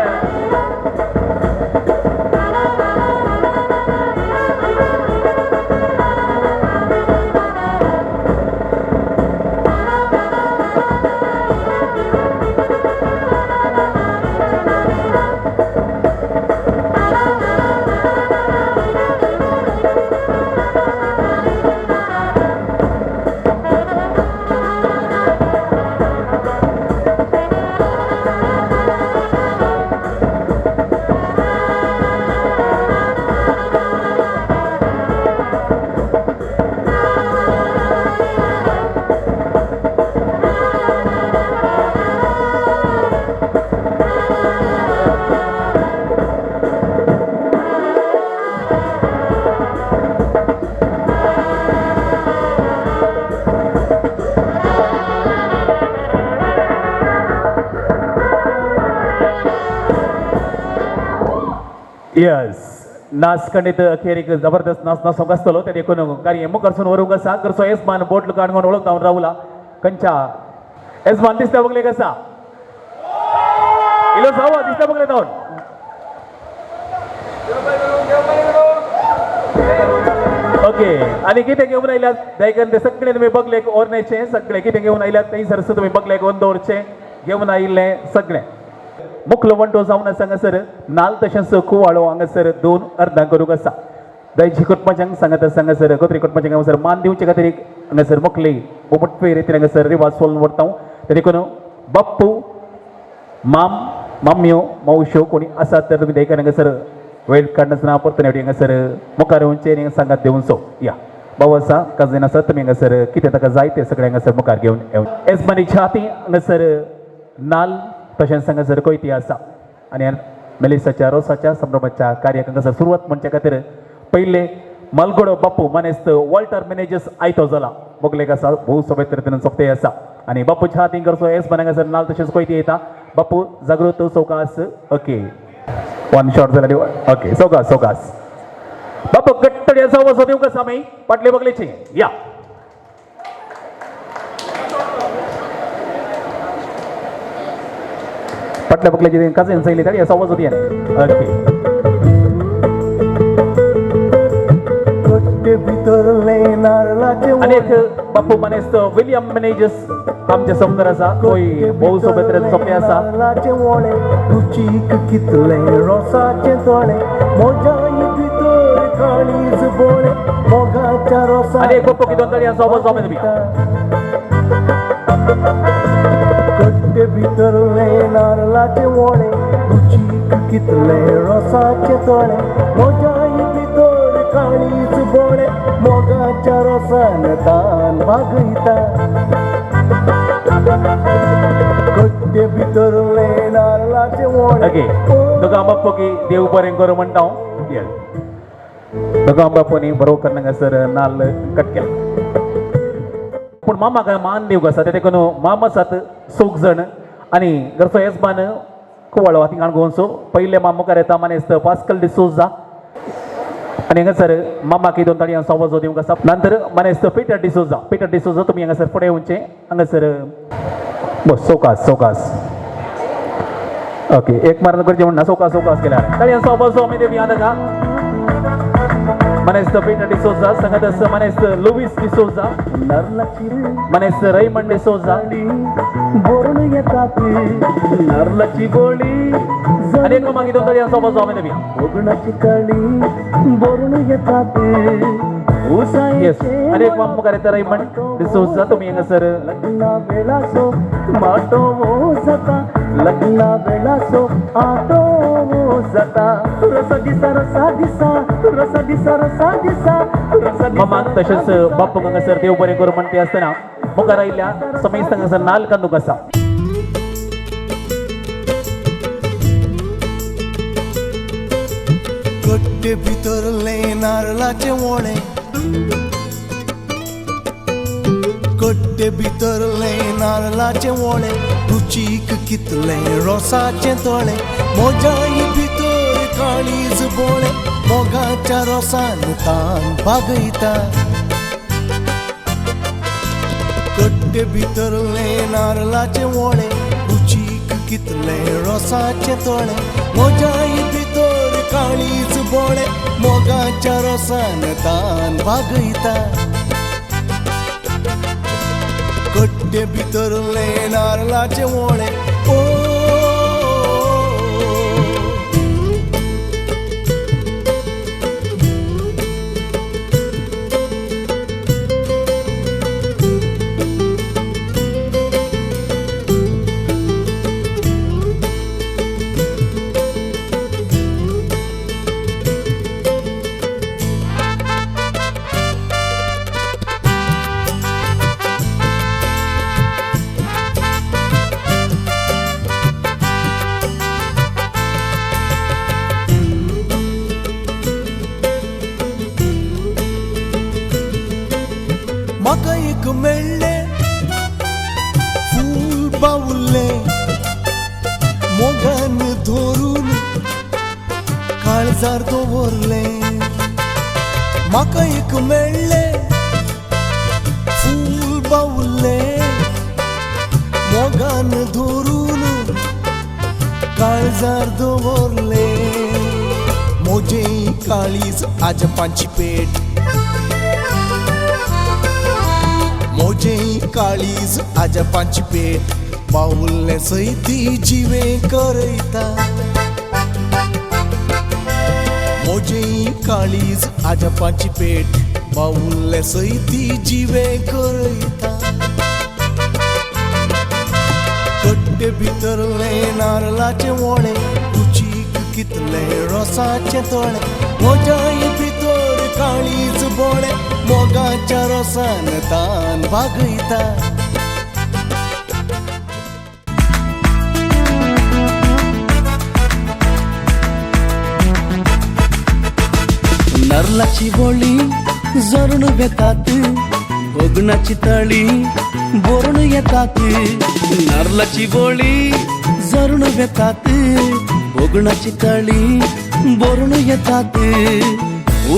यस नाच खंडित अखेर एक जबरदस्त नाच नाचोंक आसतलो ते देखून कार्य मुखारसून व्हरूंक आसा करसो येजमान बोटल काडून वळख जावन रावला खंयच्या येजमान दिसता बगले कसा इलो सावा दिसता बगले जावन ओके आणि कितें घेवन आयल्यात दयकन ते सगळे तुमी बगले ओरनेचे सगळे कितें घेवन आयल्यात थंयसर तुमी बगले अंदोरचे घेवन आयिल्ले सगळे मुखलो वंटो जावन आसा हांगासर नाल तशेंच कुवाळो हांगासर 2 अर्धां करूंक आसा दयची कुटुंबाच्यांक सांगता हांगासर कोत्री कुटुंबाच्यांक हांगासर मान दिवचे खातीर हांगासर मुखली उमटपे रितीन हांगासर रिवाज चोलन व्हरता ते देखून बाप्पू माम माम्यो मावश्यो कोणी आसात तर तुमी दयकन हांगासर वेळ काडनासतना ऑपॉर्च्युनिटी हांगासर मुखार येवचे आनी सांगात देऊन सो या भाऊ आसा कजन आसा तुमी हांगासर कितें ताका जाय ते सगळे हांगासर मुखार घेवन येवन येजमानीच्या हाती हांगासर नाल तशेंच हांगासर कोयती आसा आनी मेलिसाच्या रोसाच्या संभ्रमाच्या कार्याक हांगासर सुरवात म्हणचे खातीर पयले मालगोडो बाप्पू मानेस्त वॉल्टर मॅनेजर्स आयतो जाला बोगलेक आसा भोव सोबत रितीन सोपते आसा आनी बाप्पूच्या हातीन करचो येजमान हांगासर नाल तशेंच कोयती येता बाप्पू जागृत चौकास ओके वन शॉट जाल्यार ओके सोगास सोगास बाप्पू गट्टडी आसा वसो दिवंक आसा आमी फाटले बगलेची या फाटल्या बगलेची काजन चयली ताडी आसा वसो दियान ओके आणि एक बाप्पू मनेस्त विलियम मॅनेजर्स आमचे समोर आसा कोई भोव सोबत सोपे आसा रुचीक कितले रोसाचे तोळे मोजाई भितर काळीज बोळे मोगाच्या रोसा आणि एक बाप्पू कितून तरी आसा वसो आमी कट्टे भितरले नारळाचे वोळे रुचीक कितले रोसाचे तोळे मोजाई भितर काळीज बोळे मोगाच्या रोसान दान भागयता कट्टे भितरले नारळाचे वोळे ओके तुका बाप्पू की देव बरें करूं म्हणटा हांव तुका बाप्पूनी बरो करना हांगासर नाल कट केला पूण मामाक मान दिवंक आसा ते देखून माम आसात 6 जण आनी घरचो येजमान कुवाळो हातीन घेवन सो पयले माम मुखार येता मानेस्त पास्कल डिसोजा आनी हांगासर मामाक 2 ताळयांचो आवाज दिवंक आसा नंतर मानेस्त पीटर डिसोजा तुमी हांगासर फुडें येवचें हांगासर बस सोकास सोकास ओके एक मार करचें म्हणना सोकास सोकास केल्यार ताळयांचो आवाज आमी देवी आतां Manes Peter de Souza, Sangadas Manes Luis de Souza, Manes Raymond de Souza, Borno Yatati, Narlachi Boli, Aneko Magidon Tarian Soba Zomenavia, Ogunachi Kali, Borno Yatati, yes, Anek Mamukareta Raymond de Souza to me in a sir, Lagna Velaso, Mato Zata, Lagna Velaso, Ato Zata, Rosadisa, Rosadisa, मामा तसेच बाप्पू गंगासर देव बरें करूं म्हणते असताना मुखार आयिल्ल्या समेस्त हांगासर नाल कांदूक आसा कट्टे भितरले नारळाचे वोळे कट्टे भितरले नारळाचे वोळे रुचीक कितले रोसाचे तोळे मोजाई भितर काळीज बोळे मोगाच्या रोसान तान भागयता कट्टे भितरले नारळाचे वोळे रुचीक कितले रोसाचे तोळे मोजाई भितर काळीज बोळे मोगाच्या रोसान तान भागयता कट्टे भितरले नारळाचे वोळे म्हाका एक मेळ्ळे फूल बावुल्ले मोगान धरून काळजार दवरले म्हाका एक मेळ्ळे फूल बावुल्ले मोगान धरून काळजार दवरले मोजे काळीज आजपांची पेट मोजे काळीज आजपांची पेट बावुल्ले सैती जिवे करयता मोजे काळीज आजपांची पेट बावुल्ले सैती जिवे करयता कट्टे भितरले नारळाचे वळे रुचीक कितले रोसाचे तळे मोजाई भितर काळीज बोळे मोगाच्या रोसान तान भागयता नारळाची बोळी जरून बेतात भोगणाची तळी बोरून येतात नारळाची बोळी जरून बेतात भोगणाची तळी बोरून येतात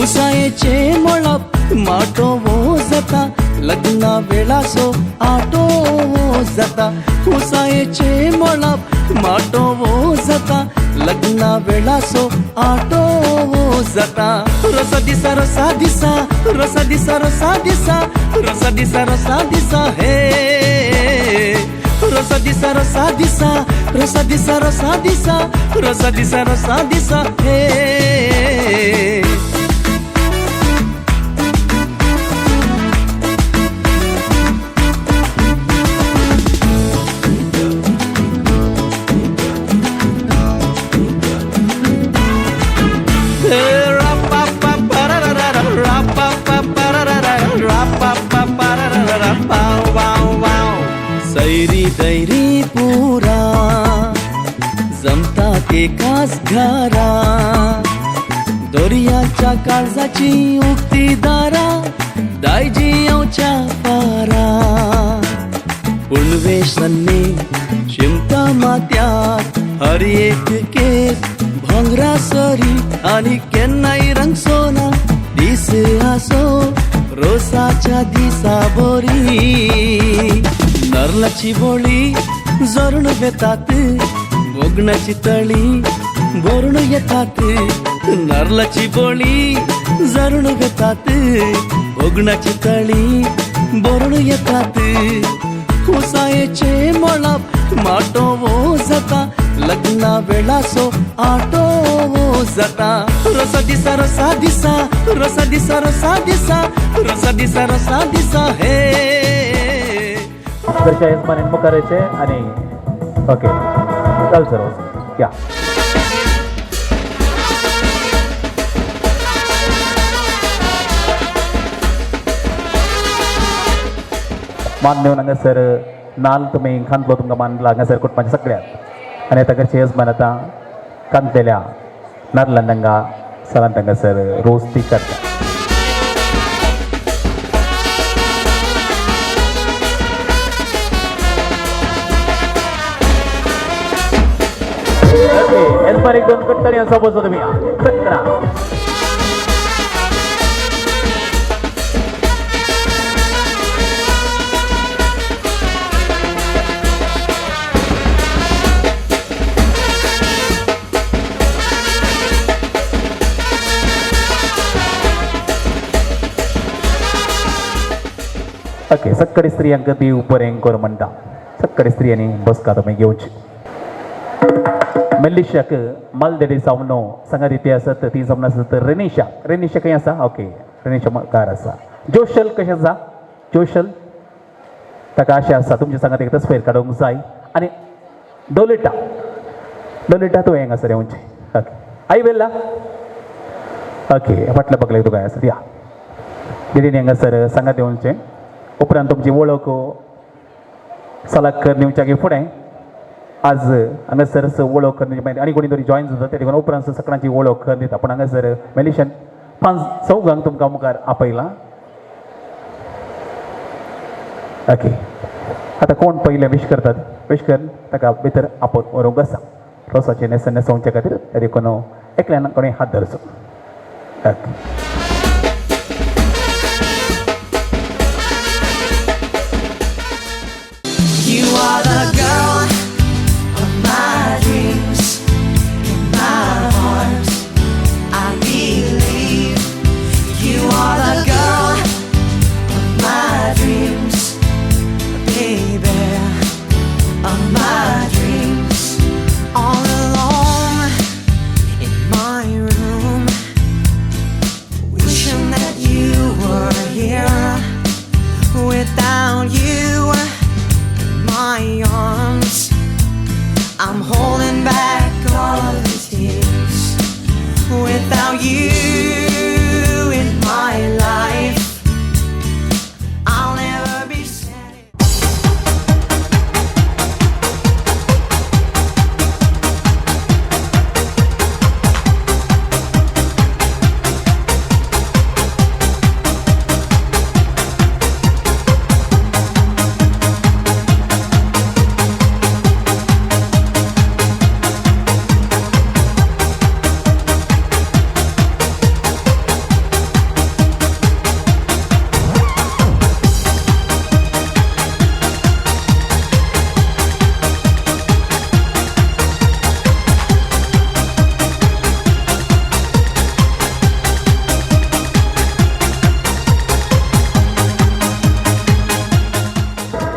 उसायेचे मळप माटो वो जाता लग्ना वेळासो आटो वो जाता उसायेचे मळप माटो वो जाता लग्ना वेळासो आटो वो जाता रसा दिसा रसा दिसा रसा दिसा रसा दिसा रसा दिसा रसा दिसा हे रसा दिसा रसा दिसा रसा दिसा रसा दिसा रसा दिसा रसा दिसा हे सैरी दैरी पुरा जमता एकाच घरा दर्याच्या काळजाची उक्ती दारा दायजी येवच्या पारा पुणवेशन्नी शिमता मात्यात हर एक केस भांगरा सरी आणि केन्नाय रंग सोना दिस आसो रोसाच्या दिसा बोरी नारळाची बोळी जरून बेतात भोगणाची तळी बोरून येतात नारळाची बोळी जरून बेतात भोगणाची तळी बोरून येतात उसायेचे मळप माटो वो जाता लग्ना वेळासो आटो वो जाता रसा दिसा रसा दिसा रसा दिसा रसा दिसा रसा दिसा रसा दिसा हे घरच्या यजमानीन मुखाराचे आणि ओके चल सर या मान देऊन हांगासर नाल तुमी खांदलो तुमकां मानला हांगासर कुटुंबाच्या सगळ्यात आणि आता घरचे यजमान आता कांतलेल्या नारळान तांकां सरान हांगासर रोज ती करता यजमान एक दोन कट्टरी सोबत तुम्ही करा ओके सक्कडी स्त्रियांक ती उपरें कर म्हणटा सक्कडी स्त्रियांनी बसका तुमी घेवची मेलिशाक मालदेडी सामनो सांगात इथे असत ती सामना असत रेनिशा रेनिशा खंय आसा ओके रेनिशा कार आसा जोशल कशें आसा जोशल ताका आशा आसा तुमच्या सांगात एक तसफेर काडूंक जाय आनी डोलेटा डोलेटा तूं हांगासर येवचें ओके आई वेल्ला ओके फाटल्या पगलेक तुका आसा या दिदीन हांगासर सांगात येवचें उपरांत तुमची वळख सलाक दिवच्या फुडें आज हांगासर वळख करण्याची मागीर आनी कोणी तरी जॉयन जाता त्या देखून उपरांत सगळ्यांची वळख दिता पूण हांगासर मेलिशान 5-6 तुमकां मुखार आपयलां ओके आतां कोण पयले विश करतात विश कर ताका भितर आपोवन व्हरूंक आसा रोसाचें नेसन नेसोवचे खातीर त्या देखून एकल्यान कोणी हात धरचो okay You are the girl of my dreams. In my heart, I believe you are the girl of my dreams, baby, of my dreams. All alone in my room, wishing that you were here. Without you my arms, I'm holding back all of the tears. Without you in my life, I'll never be satisfied.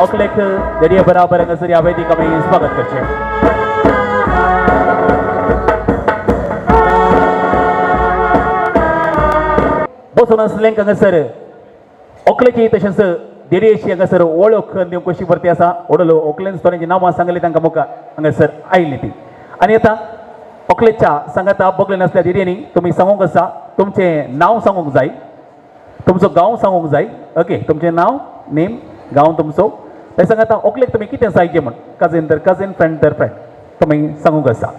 ओकलेक दरिया बराबर अंगसर या वेदिका में स्वागत करछे बसून असलेंक हांगासर ओकलेची तशेंच देरेची हांगासर वळख दिवंक कशी परती आसा ओडलो ओकलेन तोरेची नांवां सांगली तांकां मुखार हांगासर आयिल्ली ती आनी आतां ओकलेच्या सांगाता बगलेन आसल्या देरयेनी तुमी सांगूंक आसा तुमचें नांव सांगूंक जाय तुमचो गांव सांगूंक जाय ओके तुमचें नांव नेम गांव तुमचो ते सांगाता ओकलेक तुमी कितें जायचें म्हण कझिन तर कझिन फ्रेंड तर फ्रेंड तुमी सांगूंक आसा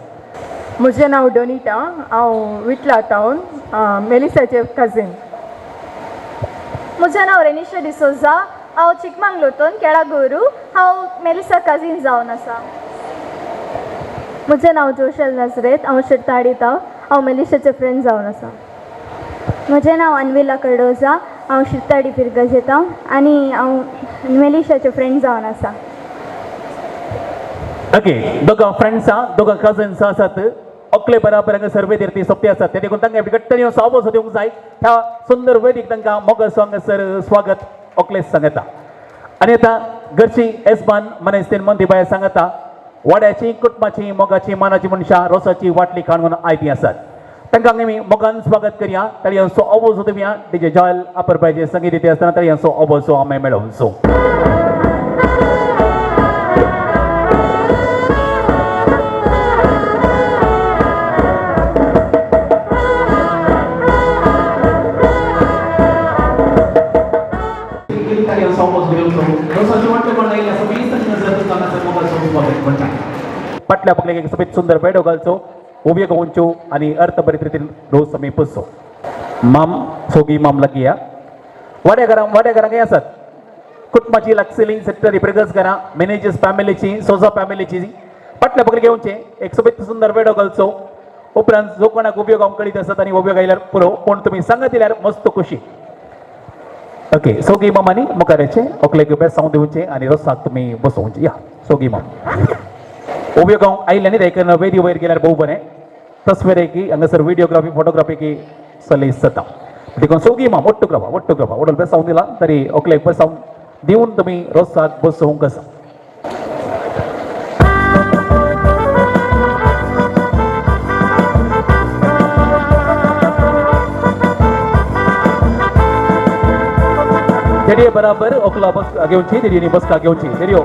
म्हजें नांव डोनिटा हांव विटला टावन मेलिसाचें कझिन म्हजें नांव रेनिशा डिसोजा हांव चिकमंगलोतून केळागोरू हांव मेलिसा कझिन जावन आसा म्हजें नांव जोशल नजरेत हांव शिरताडीता हांव मेलिशाचें फ्रेंड जावन आसा म्हजें नांव अन्विला कर्डोजा हांव शिरताडी पिरगज येता आनी हांव मेलिशाचें फ्रेंड जावन आसा ओके दोगां फ्रेंड्सां दोगां कझन्स आसात ओकले बराबर हांगासर वेदीर ती सोंपती आसात ते देखून तांकां घट्टनी असो आवाज दिवंक जाय ह्या सुंदर वेदीक तांकां मोगसो हांगासर स्वागत ओकलेस सांगता आनी आतां घरची येजमान मनेस्तेन मंदी बाय सांगता वाड्याची कुटुंबाची मोगाची मानाची मनशां रोसाची वाटली काडून आयली आसात तांकां आमी मोगान स्वागत करया ताळयांचो आवाज दिवया डीजे जॉयल अपर पाहिजे संगीत दिते आसतना ताळयांचो आवाज आमी मेळोवचो फाटल्या पकडले एक सफेद सुंदर बेडो घालचो उबे गोवंच्यो आनी अर्थभरीत रितीन रोज आमी पुसचो माम सोगी माम लागिया वाड्या घरां काय आसात कुटुंबाची लागसली सेक्टरी प्रेगस घरां मॅनेजर्स फॅमिलीची सोजा फॅमिलीची फाटल्या पकडले घेवचे एक सफेद सुंदर बेडो घालचो उपरांत जो कोणाक उपयोग हांव कळीत आसात आनी उपयोग आयल्यार पुरो कोण तुमी सांगत दिल्यार मस्त खुशी ओके सोगी मामानी मुखाराचे ओकलेक बेसांव दिवचे आनी रोसाक तुमी बसोवचे या सोगी माम उपयोग हांव आयिल्ले न्ही देखून वेदी वयर गेल्यार भोव बरें तस्वेरे की हांगासर विडियोग्राफी फोटोग्राफी की सलीस जाता देखून सोगी माम ಒಟ್ಟು ग्रवा ओडल बेसांव दिला तरी ओकलेक बेसांव दिवन तुमी रोसाक बसोवंक आसा तेरिये बराबर ओकला बस घेवची तेरियेनी बसका घेवची तेरियो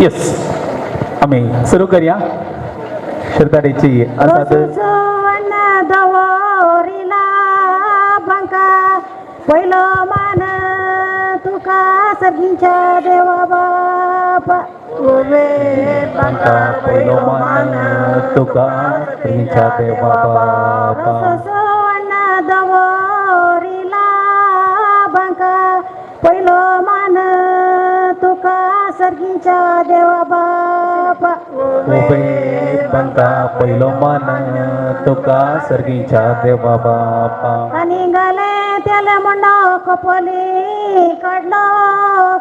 यस आमी सुरू करूया शिरताडेची आसात पहिलो मान तुका सर्गीच्या देवा बापा पहिलो मान तुका सर्गीच्या देवा बापा पहिलो मान तुका सर्गीच्या देवा बापा उभे बंका पहिलो मान तुका सर्गीच्या देवा बापा आणि गाले त्याला म्हणा कपली काढला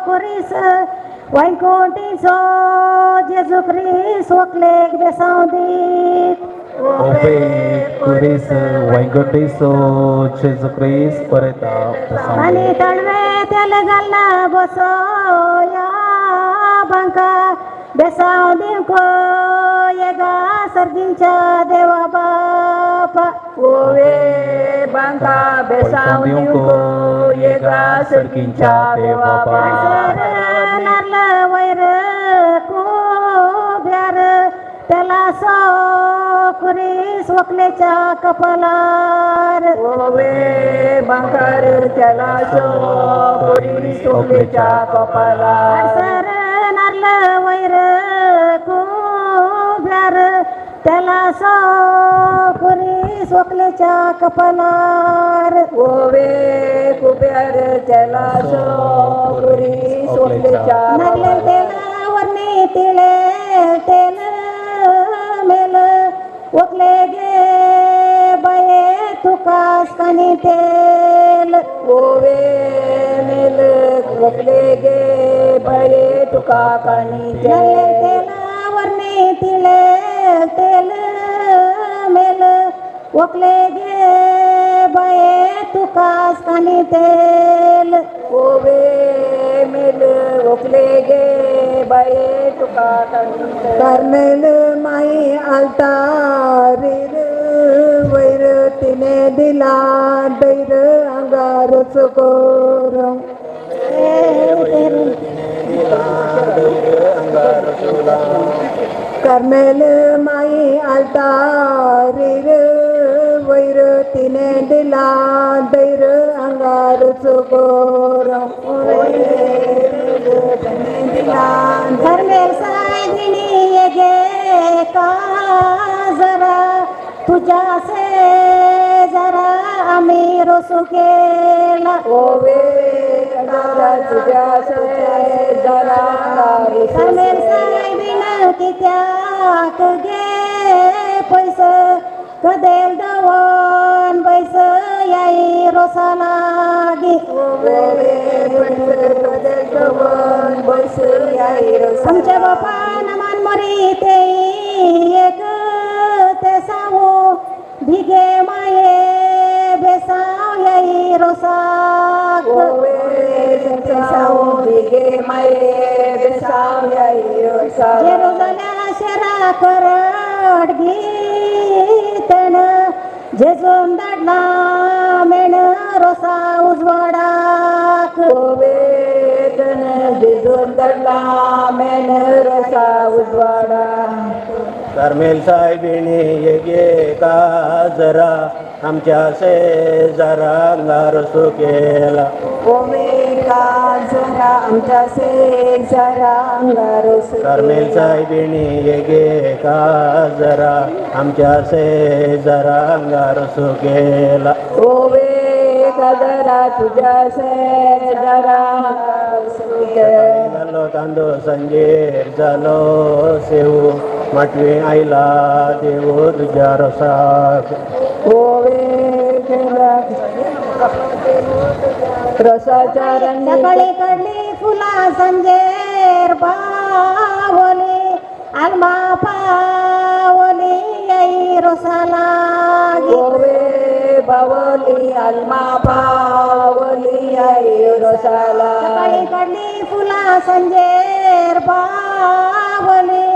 कुरीस वैकुंठीचो जेजू ख्रिस्त वकलेक बेसाव दीत उभे कुरीस वैगटीसो जेजू ख्रिस्त परता आणि तळवे त्याला घालना बसो या बंका बेसाव दिवको येगा सर्गीच्या देवा बापा ओवे बांका बेसाव दिवको येगा सर्गीच्या देवा बापा नारळ वैर कोब्यार त्याला सो कुरीस वकलेच्या कपालार ओवे बांकार त्याला सो कुरीस वकलेच्या कपालार सर नारळ वैर कोब्यार त्याला सो कुरीस वकलेच्या कपालार ओवे कुब्यार त्याला सो कुरीस वकलेच्या नारळ तेला वरणी तिळे तेल मेल वकले गे बाये तुकास कानी तेल ओवे मेल वकले गे बाये तुका कानी तेला वरणी तिळे तेल मेल वकले गे बाये तुकास कानी तेल ओवे मेल वकले गे बाये तुका कानी तेल कर्मेल माई आलता रीर वैर तिने दिला दैर अंगारच कोर कर्मेल माई आलता रीर वैर तिने दिला दैर अंगारच कोर धर्मेल सायदिनी ये का जरा तुझ्या से जरा आम्ही रोसू केला ओवे जरा तुझ्या से जरा धर्मेल सायदिन त्याक गे पैस कदेल दवन बैस याई रोसा लागी आमच्या बापा नमान मरी ते एक ते सावो भिगे माये बेसाव याई रोसाक भिगे माये बेसाव याई रोसा जेरुजल्या शेरा करड गीतन जेजून दाडला मेण रोसा उजवाडाक वेदन जेजून दडला मेन रोसा उजवाडा कार्मेल साहेबिणी ये का जरा आमच्या शेजारा अंगारसो केला ओमे का जरा आमच्या से जरा अंगारस कार्मेल साहेबिणी ये का जरा आमच्या शेजारा अंगारसो केला ओवे का जरा तुझ्या से जरा झालो तांदूळ संजेर झालो सेऊ माटवी आईला देव तुझ्या रसाक रसाच्या रंगी सकाळी कडली फुला संजेर बावली आलमा पावली याई रोसा लागी ओवे बावली आलमा पावली आई रोसाला सकाळी कडली फुला संजेर बावली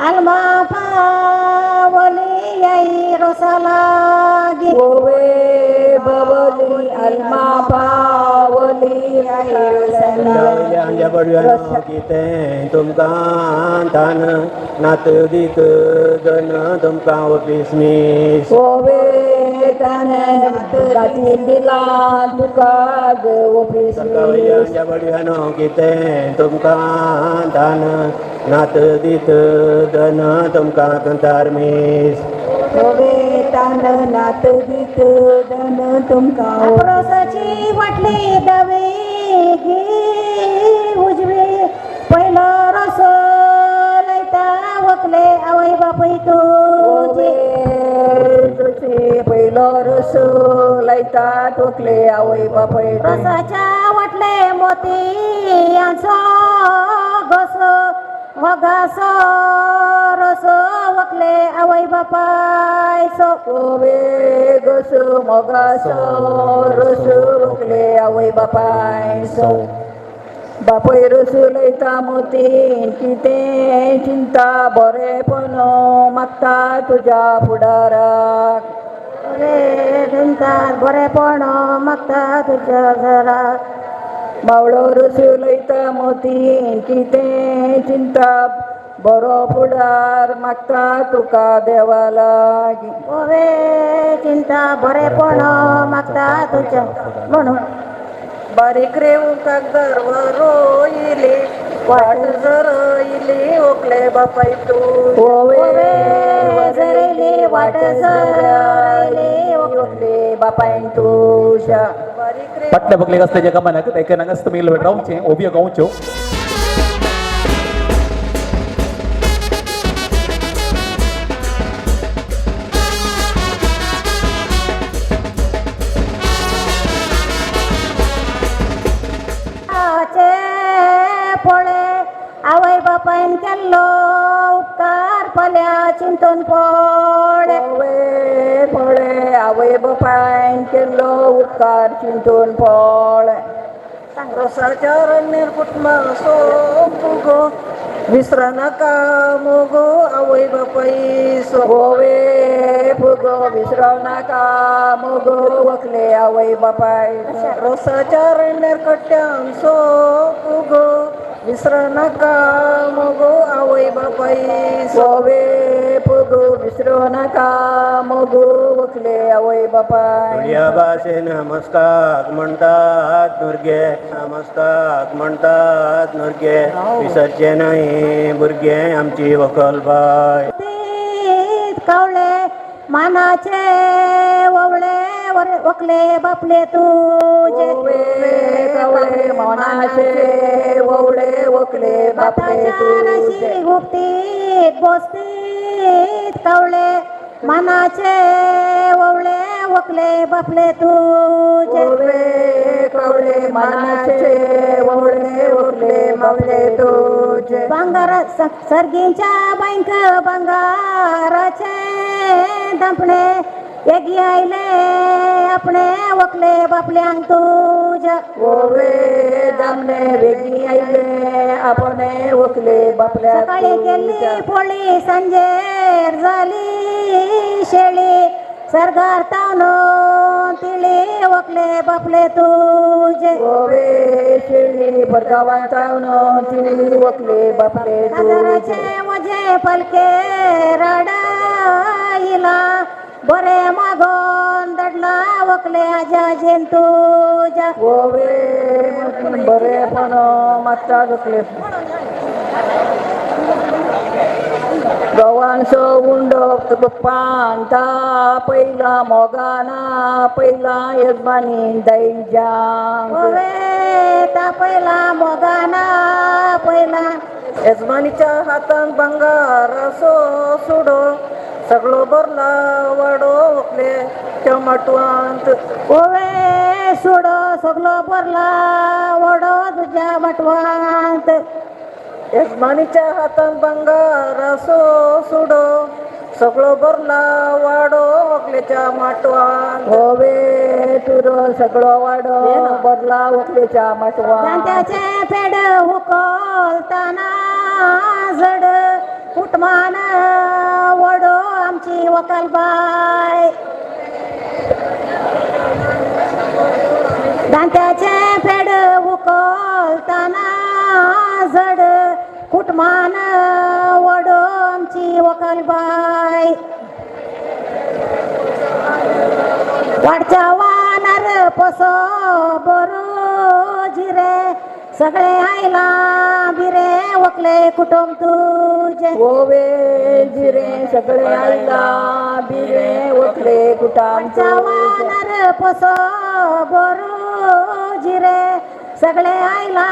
आलमा पावली याई रोसा लागी ओवे बावली आलमा पावली आई रोसाला बडव्यानो कितें तुमकां तान नात दीत जन तुमकां ऑफिस मीस ओवे ताने राती दिला तुका ऑफिस बडव्यानो कितें तुमकां तान नात दीत जन तुमकां कंतार मीस ओवे तान नात दीत जन तुमकां रोसाची वाटली दवी घे उजवी पहिलं रसोल वकले आवय बापई तू पहिलं रस लायता टोकले आवय बापय रसाच्या वाटले मोती यांचा घस मगास रस वकले आवय बापाय सो गस मगास रस वकले आवय बापाय सो बापय रस लयता मोती किते चिंता बरेपण मागता तुझ्या फुडाराक बरेपण मागता तुझ्या घराक बावळो रस लयता मोती किते चिंता बरो फुडार मागता तुका देवा लागी ओवे चिंता बरेपण मागता तुझ्या म्हणून बारीक रेऊ कागदार रोयले वाट जर इले ओकले बापाय तू जरेले वाट जरेले ओकले बापाय तुझ्या पट्ट बगले असल्याच्या गमनाक ते नगस्त मेल रावचे ओबिया गावच्यो आवय बापायन केल्लो उपकार पल्या चिंतून पडे पळे आवय बापायन केल्लो उपकार चिंतून पळे रसाच्या रण्णेर कुटुंबा सोगो विसरा नाका मोगो आवय बापाई सोवे फुगो विसरा नाका मोगो वकले आवय बापाय रसाच्या रण्णेर कट्ट्यान सो फुगो विसरा नाका मोगो आवय बापाई सोवे फुगो विसरो नाका मोगो वकले आवय बापाय या भाशेन नमस्कार म्हणतात नुरगे नमस्कार म्हणतात नुरगे विसरचे नाही भुरगे आमची वकल बाय कावळे मानाचे ववळे वकले बापले तुझे कावळे मानाचे ववळे वकले बापले तुझे गुप्तीत बसतीत कावळे मानाचे ववळे वकले बापले तुझे कावळे मानाचे ववळे वकले बापले तुझे भांगार सर्गींच्या बँक भांगाराचे दंपणे एगी आयले आपणे वकले बापल्यांक तुझ्या ओवे दामणे वेगी आयले आपणे वकले बापल्या सकाळी गेली पोळी संजेर झाली शेळी सरगार तावनो तिळे वकले बापले तुझे ओवे शेळी भरगावान तावनो तिळे वकले बापले हजाराचे वजे पलके रडाईला बरे मागोन दडला वकले आजा जेन तुझ्या ओवे बरे पण मागता वकले गवांसो उंडो पांता पहिला मोगाना पहिला यजमानी दैजांग ता पहिला मोगाना पहिला यजमानीच्या हातान बंगार असो सुडो सगळो बरला वाडो वकले त्या माटवांत ओवे सोडो सगळो बरला वडो तुझ्या माटवांत यजमानीच्या हातान बंगार असो सुडो सगळो बरला वाडो वकलेच्या माटवांत होवे तुरो सगळो वाडो बरला वकलेच्या माटवांत त्याचे फेड हुकोलताना जड कुटमान वडो आमची वकाल बाय दांत्याचे फेड हुकोलताना जड कुटमान वडो आमची वकाल बाय वाडच्या वानार पसो बरो जिरे सगळे आयला बिरे वकले कुटुंब तुझे ओवे जिरे सगळे आयला बिरे वकले कुटुंब वाडच्या वानार पसो बरो जिरे सगळे आईला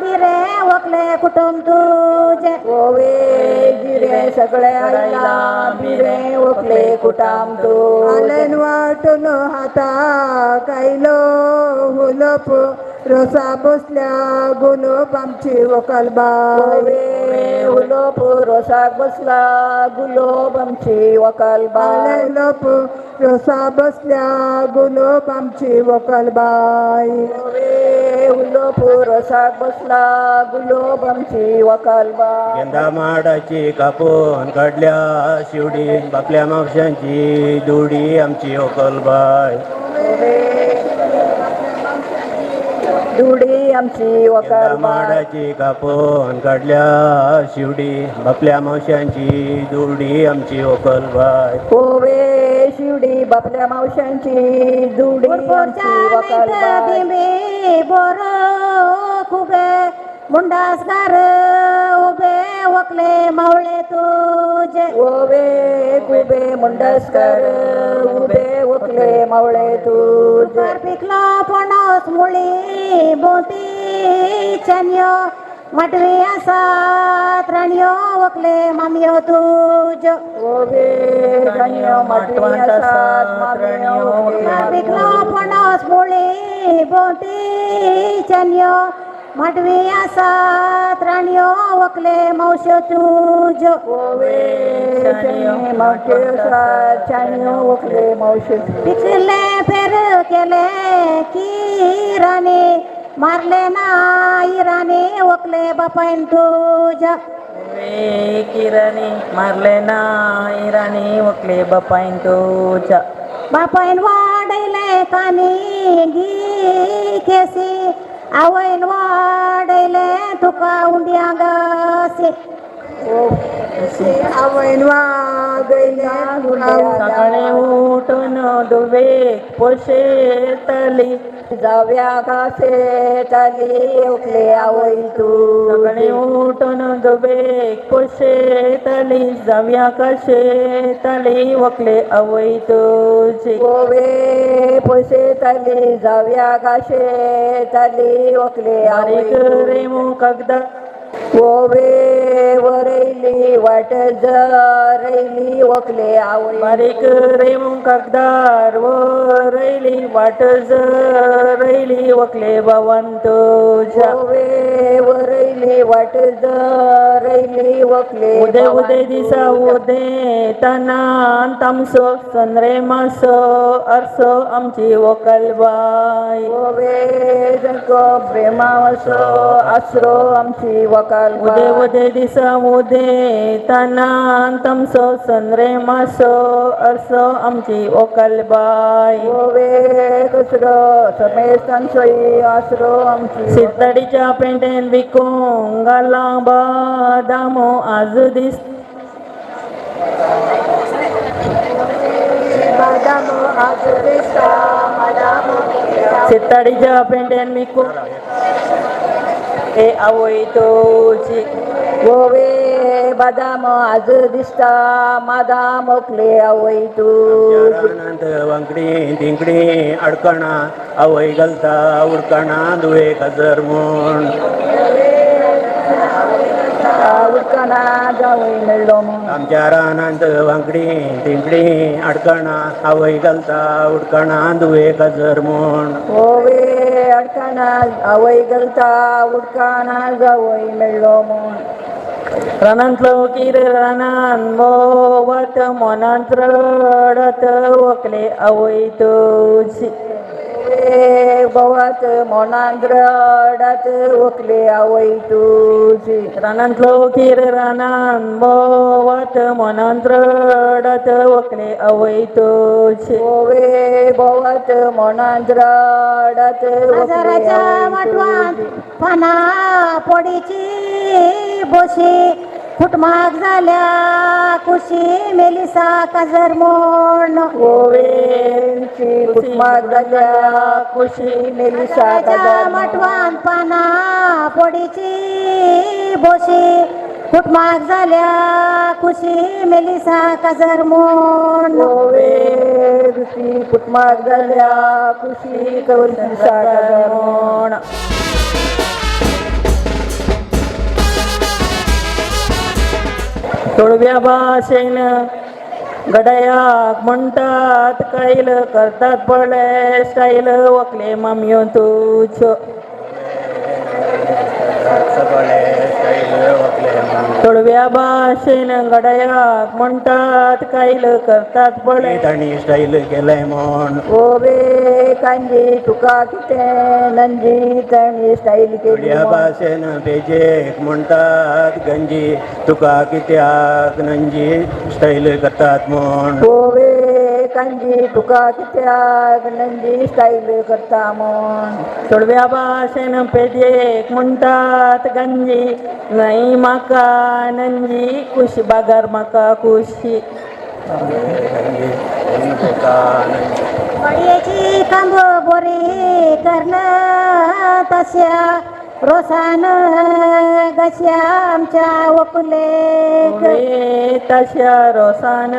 बिरे वकले कुटुंब तुझे ओवे जिरे सगळे आईला बिरे ओकले कुटाम तू आलेन वाटून हाता कायलो हुलप रसा बसल्या गुलोब आमची वकलबाई हुलप रसाक बसला गुलोब आमची वकलबाई लोप रसा बसल्या गुलोब आमची वकलबाई हुलप रसाक बसला गुलोब आमची वकलबाई गेंदा माडाची कापून काढल्या शिवडी बाकल्या मावशांची दुडी आमची ओकलबाई दुडी आमची गेंदा वकलबाई माडाची कापून काढल्या शिवडी बापल्या मावशांची दुडी आमची ओकलबाई ओवे शिवडी बापल्या मावशांची दुडी आमची वकलबाई बिंबे बोर खुबे मुंडासगार उभे वकले मावळे तुझे ओवे कुबे मुंडस्कर उभे वकले मावळे तुझे पिकला पणस मुळी बोती चन्यो मटवी आसात राणयो वकले मामियो तुझ ओवे गण्यो मटवी आसात मामियो पिकला पणस मुळी बोती चन्यो मटवी आसात राणयो वकले मावश्यो तुझ ओवे चन्यो मावश्यो आसात चान्यो वकले मावश्यो पिकले फेर केले की राणे मारले ना इराने वकले बापायन तुझ्या किराणी मारले ना इराणी वकले बापायन तुझ्या बापायन वाडैले कानी गी केसी आवयन वाडैले तुका उंडिया गासे आवयन वागैल्या सकाळी उठून दुवेक पोशे तली जाव्या घासे तली उकले आवय तू सकाळी उठून दुवेक पोशे तली जाव्या कशे तली वकले आवय तुझी ओवे पोशे तली जाव्या घाशे तली वकले आवय रे मुकगदा ओवे वरैली वाट जरैली वकले आवय बारीक रेमू कागदार वरैली वाट जरैली वकले भवन तुझ्या ओवे वरैली वाट जरैली वकले उदे उदे दिसा उदे तना तामसो सनरे मासो अर्सो आमची वकलबाई ओवे जको प्रेमावसो आसरो आमची वकल उदे उदे दिसा उदे तना तमसो सनरे मासो अर्सो आमची ओकलबाई ओवे कसरो समेश तांसोई आसरो आमची सिद्धडीच्या पेंटेन विकूंक घाला बदामो आज दीस बदामो आज दिसता सिद्धडीच्या पेंटेन विकूंक ए आवय तुझी ओवे बदाम आज दिसता मादाम ओकले आवय तू वांकडी तिंकडी अडकणा आवय घालता उडकणा दुवे काजर म्हूण उडकणा जावय मेळ्ळो म्हूण आमच्या रानांत वांकडी तिंकडी अडकणा आवय घालता उडकणा दुवे काजर म्हूण ओवे अडकणा आवय घालता उडकणा जावय मेळ्ळो म्हूण रानांतलो किर रानान मोवत मोनांत रडत वकले आवय तुझी बोवात मोनांत रडत वकले आवय तुझी रानांतलो किर रानान बोवात मोनांत रडत वकले आवय तुझी ओवे बोवात मोनांत रडत हजाराच्या वाटवान पाना पडीची बोशी फुटमाग झाल्या कुशी मेलिसा काजर म्हूण ओवेची फुटमाग झाल्या कुशी मेलिसा काजर वाटवान पाना पडीची बोशी फुटमाग झाल्या कुशी मेलिसा काजर म्हूण ओवेची फुटमाग झाल्या कुशी मेलिसा काजर म्हूण तुळव्या भाषेन गडयाक म्हणटात कैल करतात पळय स्टाईल वकले मामयो तुझ तुळव्या भाषेन गडयाक म्हणटात कैल करतात पळय ताणी स्टाईल केलंय म्हण ओबे कांजी तुका किते नंजी ताणी स्टाईल केली या भाशेन बेजेक म्हणटात गंजी तुका कित्याक नंजी स्टाईल करतात म्हण ओबे कांजी तुका कित्याक नंजी स्टाईल करता म्हण तुळव्या भाशेन पेजेक म्हणटात गंजी नाही म्हाका नंजी खुशी बागार म्हाका खुशी मळयेची कांब बरी कर्ण तशा रोसान गश्या आमच्या वकुले तशा रोसान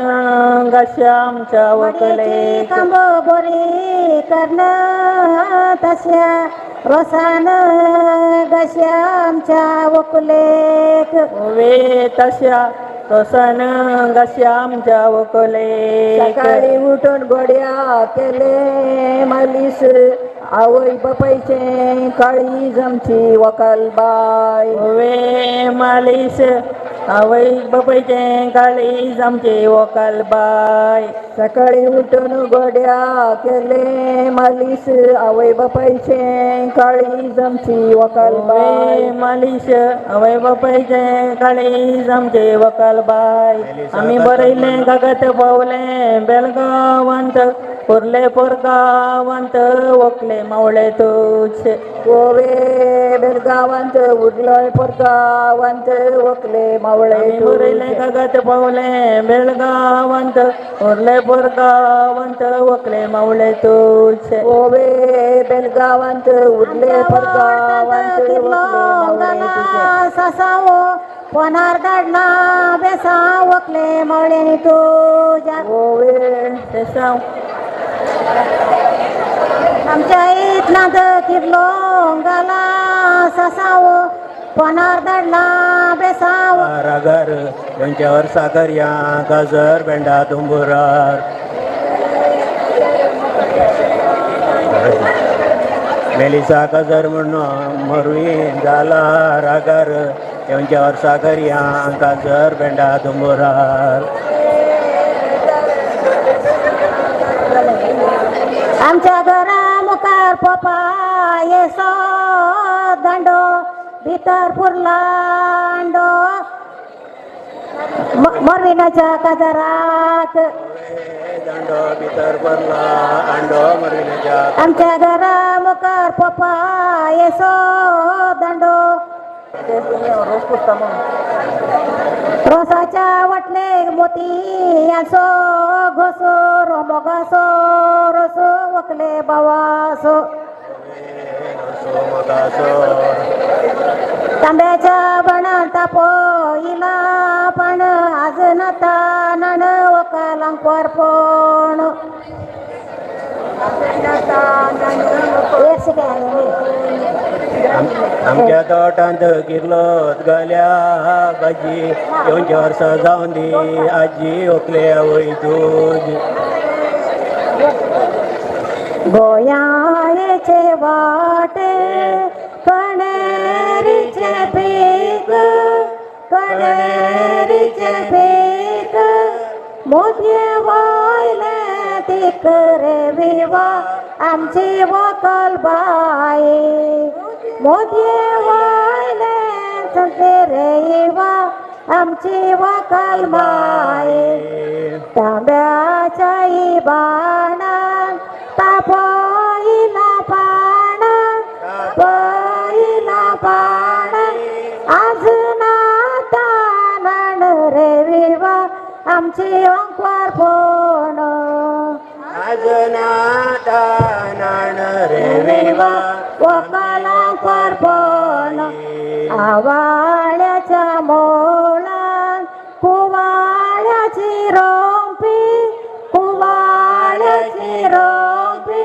गश्या आमच्या वकुले कांब बरी कर्ण तशा रोसान गश्या आमच्या वकुलेक वे तशा रोसान गश्या आमच्या वकुले सकाळी उठून गोड्या केले मालिश आवय बापायचे काळी जमची वकाल बाय वे मालिश आवय बापायचे काळी जमची वकाल बाय सकाळी उठून गोड्या केले मालिश आवय बापायचे काळी जमची वकाल बाय मालिश आवय बापायचे काळी जमची वकाल बाय आम्ही बरयले कागद पावले बेलगावांत उरले पोरगावांत वकले मावळे तुझे गोवे बेलगावांत उरलोय पोरगावांत वकले मावळे बरयले कागद पावले बेलगावांत उरले पोरगावांत वकले मावळे तुझे गोवे बेलगावांत उरले पोरगावांत ससावो पोनार धाडला बेसा वकले मावळे तुझ्या गोवे बेसाव आमच्या इथला किरलो गाला ससावो पोनार धाडला बेसाव रागार त्यांच्यावर साखर या गाजर भेंडा तुंबुरार मेलिसा गाजर म्हणून मरुईन जाला रागार त्यांच्यावर साखर या गाजर भेंडा तुंबुरार आमच्या घरा मुखार पप्पा येसो दांडो भितर फुरलांडो मरविनाच्या काजाराक दांडो भितर भरला अंडो मरविनाच्या आमच्या घरा मुखार पप्पा येसो दांडो रोसाच्या वाटले मोती यासो घोसो रोमोगासो रोसो वकले बावासो तांब्याच्या बनान तापो इला पण आज नता नण वकालांक परपण आमच्या तोटांत किर्लोत घाल्या भाजी येवच्या वर्सां जावन दी आजी ओकले आवय तुज गोयाचे वाटे कणेरीचे पीक कणेरीचे पीक मोदये वायले तीक रे विवा आमची वकल बाई मोदये वायले तुझे रे विवा आमची वकल बाई तांब्याच्या बाणान तापयला पाण पहिला पाण आज नाता नाण रे विवा आमची अंकवार फोन आज नाता नाण रे विवा वकालांकवार फोन आवाळ्याच्या मोळान कुवाळ्याची रोंपी कुवाळ्याची रोंपी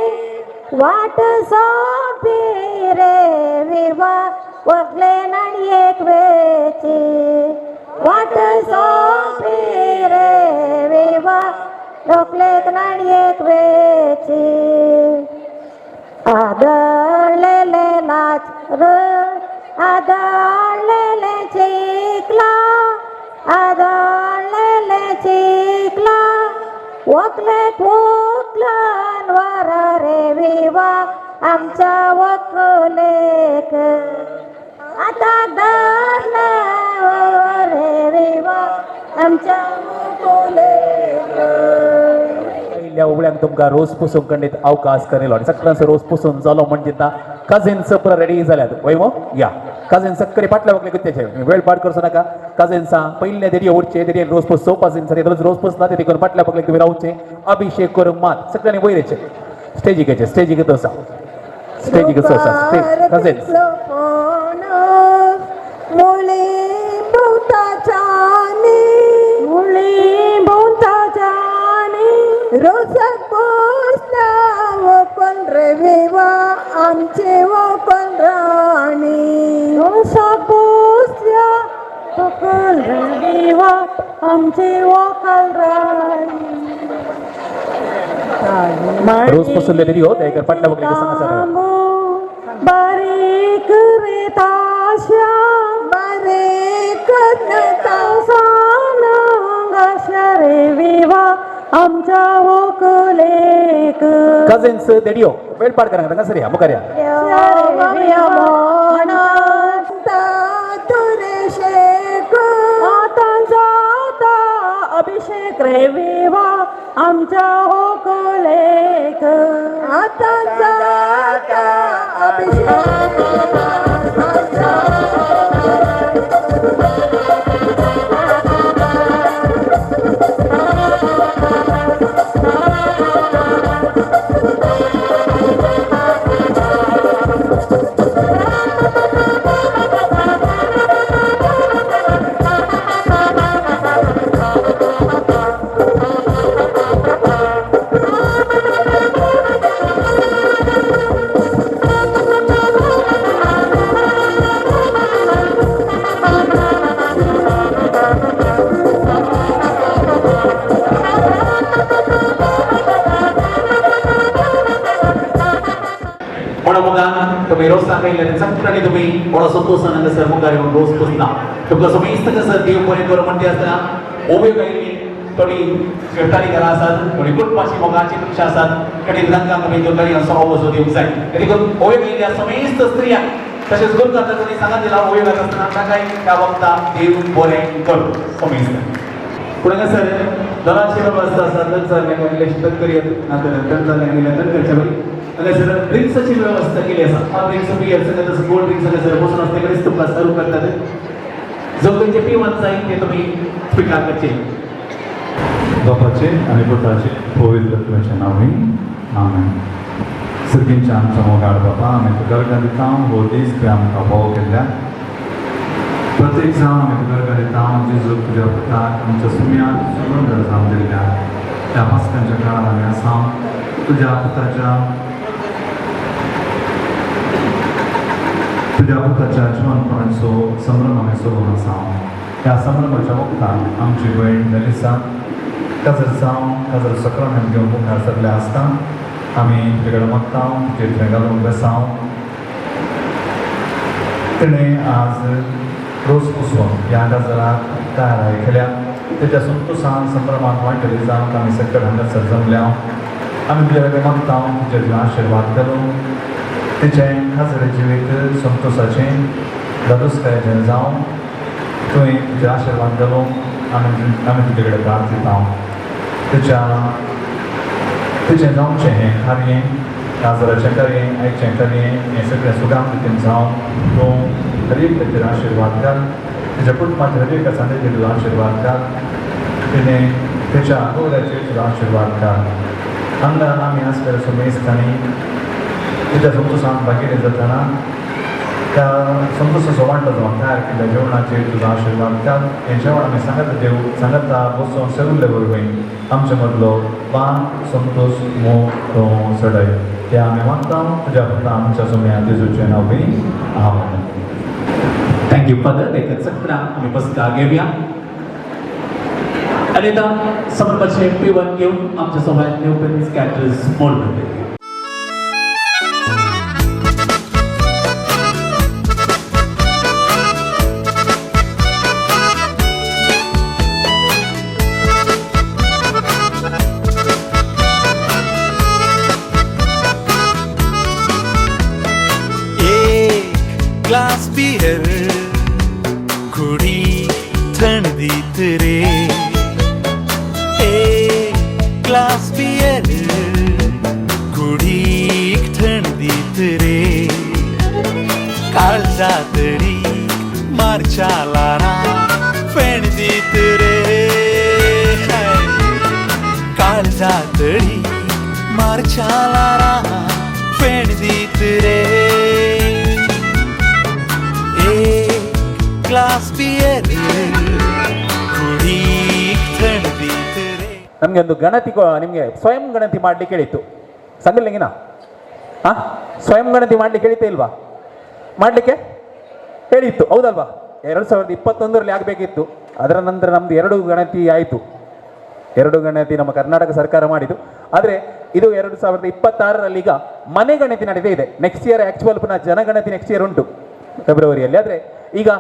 वाट सोपी रे विवा वकले नाणी एक वेची वाट सोपी रे विवा रोखलेत नाणयेक वेची आदळलेले नाच र आदळलेले चिकला आदळलेले चिकला वकले ठोकलन वर रे विवा आमच्या वकलेक आता धरलं रे विवा आमच्या वकलेक पहिल्या उगड्यांक तुमकां रोस पुसूंक खंडीत अवकाश करेलो आनी सगळ्यांचो रोस पुसून जालो म्हणजे कजिन्स पुरो रेडी जाल्यात वय मो या कजिन्स सक्करी फाटल्या वकले कुत्याचे वेळ पाड करचो नाका कजिन्सां पयले देडये उरचे देडयेन रोस पुसो कजिन्सांनी रोस पुसला ते देखून फाटल्या वकले तुमी रावचे अभिषेक करूंक मात सगळ्यांनी वयरेचे स्टेजीक येचे स्टेजीक येता स्टेजीक आसा कजिन्स रोसाक पोसला वपन रे विवा आमचे वपन राणी रोसाक पोसल्या वपन रे विवा आमचे वपन राणी रोस पुसून रेडी हो त्या फाटल्या वकले सांगा बारीक रे ताशा बारीक ताशा रे विवा आमच्या वकलेक कजिन्स देडियो वेळ पाड करा तांकां सर या मुखार या तुरे शेक आता जाता अभिषेक रे विवा आमच्या वकलेक आता जाता अभिषेक तुम्ही रोज सांगितलं सगळ्यांनी तुम्ही थोडा संतोषान हांगासर मुखार येवन रोज पुसना तुमकां समेस्त कसर देव बरें कर म्हणटे आसतना ओबे गायली थोडी श्वेतारी घरां आसात थोडी कुटुंबाची मोगाची पक्षा आसात कधी रंगांक आमी दोतोरी असो आवाज दिवंक जाय देखून ओबे गायल्या समेस्त स्त्रियांक तशेंच गुरू आता कोणी सांगत दिला ओबे घालता आसतना ताकाय त्या वखदां देव बरें कर समेस्त पूण हांगासर दोनांची वेवस्था आसा तर इलेक्शन करी करच्या हांगासर ड्रिंक्साची वेवस्था केली आसा हॉट ड्रिंक्स बियर सगळें तसं कोल्ड ड्रिंक्स हांगासर बसून आसता कडेच तुमकां सर्व करतात जो खंयचे पिवंक जाय ते तुमी स्विकार करचे बापाचे आणि पुताचे पवित्र आत्म्याचे नांवान आमेन सर्गींच्या आमच्या मोगाळ बापा आमी तुका घरां दिता हो दीस तुवें आमकां फोव केल्ल्या प्रत्येक जावन आमी तुका घरां दिता जेजू तुज्या पुताक आमच्या सुम्याक सुगंध जावन दिल्ल्या त्या पास्कांच्या काळार आमी आसा तुज्या पुताच्या जिवनपणाचो संभ्रम आमी सोडून आसा ह्या संभ्रमाच्या वखदान आमची भयण मेलिसा काजर सक्रमेंट घेवन मुखार सरले आसता आमी तुजे कडेन मागता तुजे थंय घालून बेसांव तिणें आज रोस पुसून ह्या काजराक तयाराय केल्या तेच्या संतोशान संभ्रमान वांटली जावंक आमी सकयल हांगासर जमल्या आमी तुजे कडेन मागता तुजे आशिर्वाद घालून तिचें खाजर जिवीत संतोशाचें दादोसकायेचें जावं तुवें तुजे आशिर्वाद घालून आमी तुजे कडेन प्रार्थिता तिचें जावचें हें कार्य काजराचें कार्य आयचें कार्य हें सगळें सुगाम रितीन जावं तूं हर एक खातीर आशिर्वाद घाल तुज्या कुटुंबाच्या हर एक आसांचेर तुजो आशिर्वाद घाल तिणें तिच्या गोऱ्याचेर तुजो आशिर्वाद घाल हांगा आमी आसलेल्या समेस्तांनी तुज्या संतोशान भागिरी जातना त्या संतोशाचो वांटो जावन तयार केल्ल्या जेवणाचेर तुजो आशिर्वाद घाल हें जेवण आमी सांगता बसून सगळे वरवीं आमचे मदलो पान संतोश मोग तूं सडय ते आमी मागता तुज्या पुता आमच्या सुम्या जेजूचें नांव बी आमेन. थँक्यू फादर देखत सगळा आम्ही बसका घेऊया आणि आता समर्पाचे पिवन घेऊन आमच्या सोबत न्यू कॅटरर्स मोडमध्ये ग्लास बियर घुडी थंडीत रे एक ग्लास बियर घुडी थंडीत रे काळजातडी मार्चाला फेणदीत रे काळजातडी मार्चाला फेणदीत रे ग्लास बियर ಕುಡಿ ಥಂಡೀತರೆ ನಮಗೆ ಒಂದು ಗಣತಿ ನಿಮಗೆ ಸ್ವಯಂ ಗಣತಿ ಮಾಡಲಿಕ್ಕೆ ಹೇಳಿತ್ತು ಸಂಗಲಿಂಗಿನ ಸ್ವಯಂ ಗಣತಿ ಮಾಡಲಿಕ್ಕೆ ಹೇಳಿತೇ ಇಲ್ವಾ ಮಾಡಲಿಕ್ಕೆ ಹೇಳಿತ್ತು ಹೌದಲ್ವಾ 2021ರಲ್ಲಿ ಆಗಬೇಕಿತ್ತು ಅದರ ನಂತರ ನಮ್ಮದು 2 ಗಣತಿ ಆಯಿತು 2 ಗಣತಿ ನಮ್ಮ ಕರ್ನಾಟಕ ಸರ್ಕಾರ ಮಾಡಿದ್ದು ಆದರೆ ಇದು 2026ರಲ್ಲಿ ಈಗ ಮನೆ ಗಣತಿ ನಡೀತಾ ಇದೆ ನೆಕ್ಸ್ಟ್ ಇಯರ್ ಆ್ಯಕ್ಚುವಲ್ ಪುನಃ ಜನಗಣತಿ ನೆಕ್ಸ್ಟ್ ಇಯರ್ ಉಂಟು ಫೆಬ್ರವರಿಯಲ್ಲಿ ಆದರೆ ಈಗ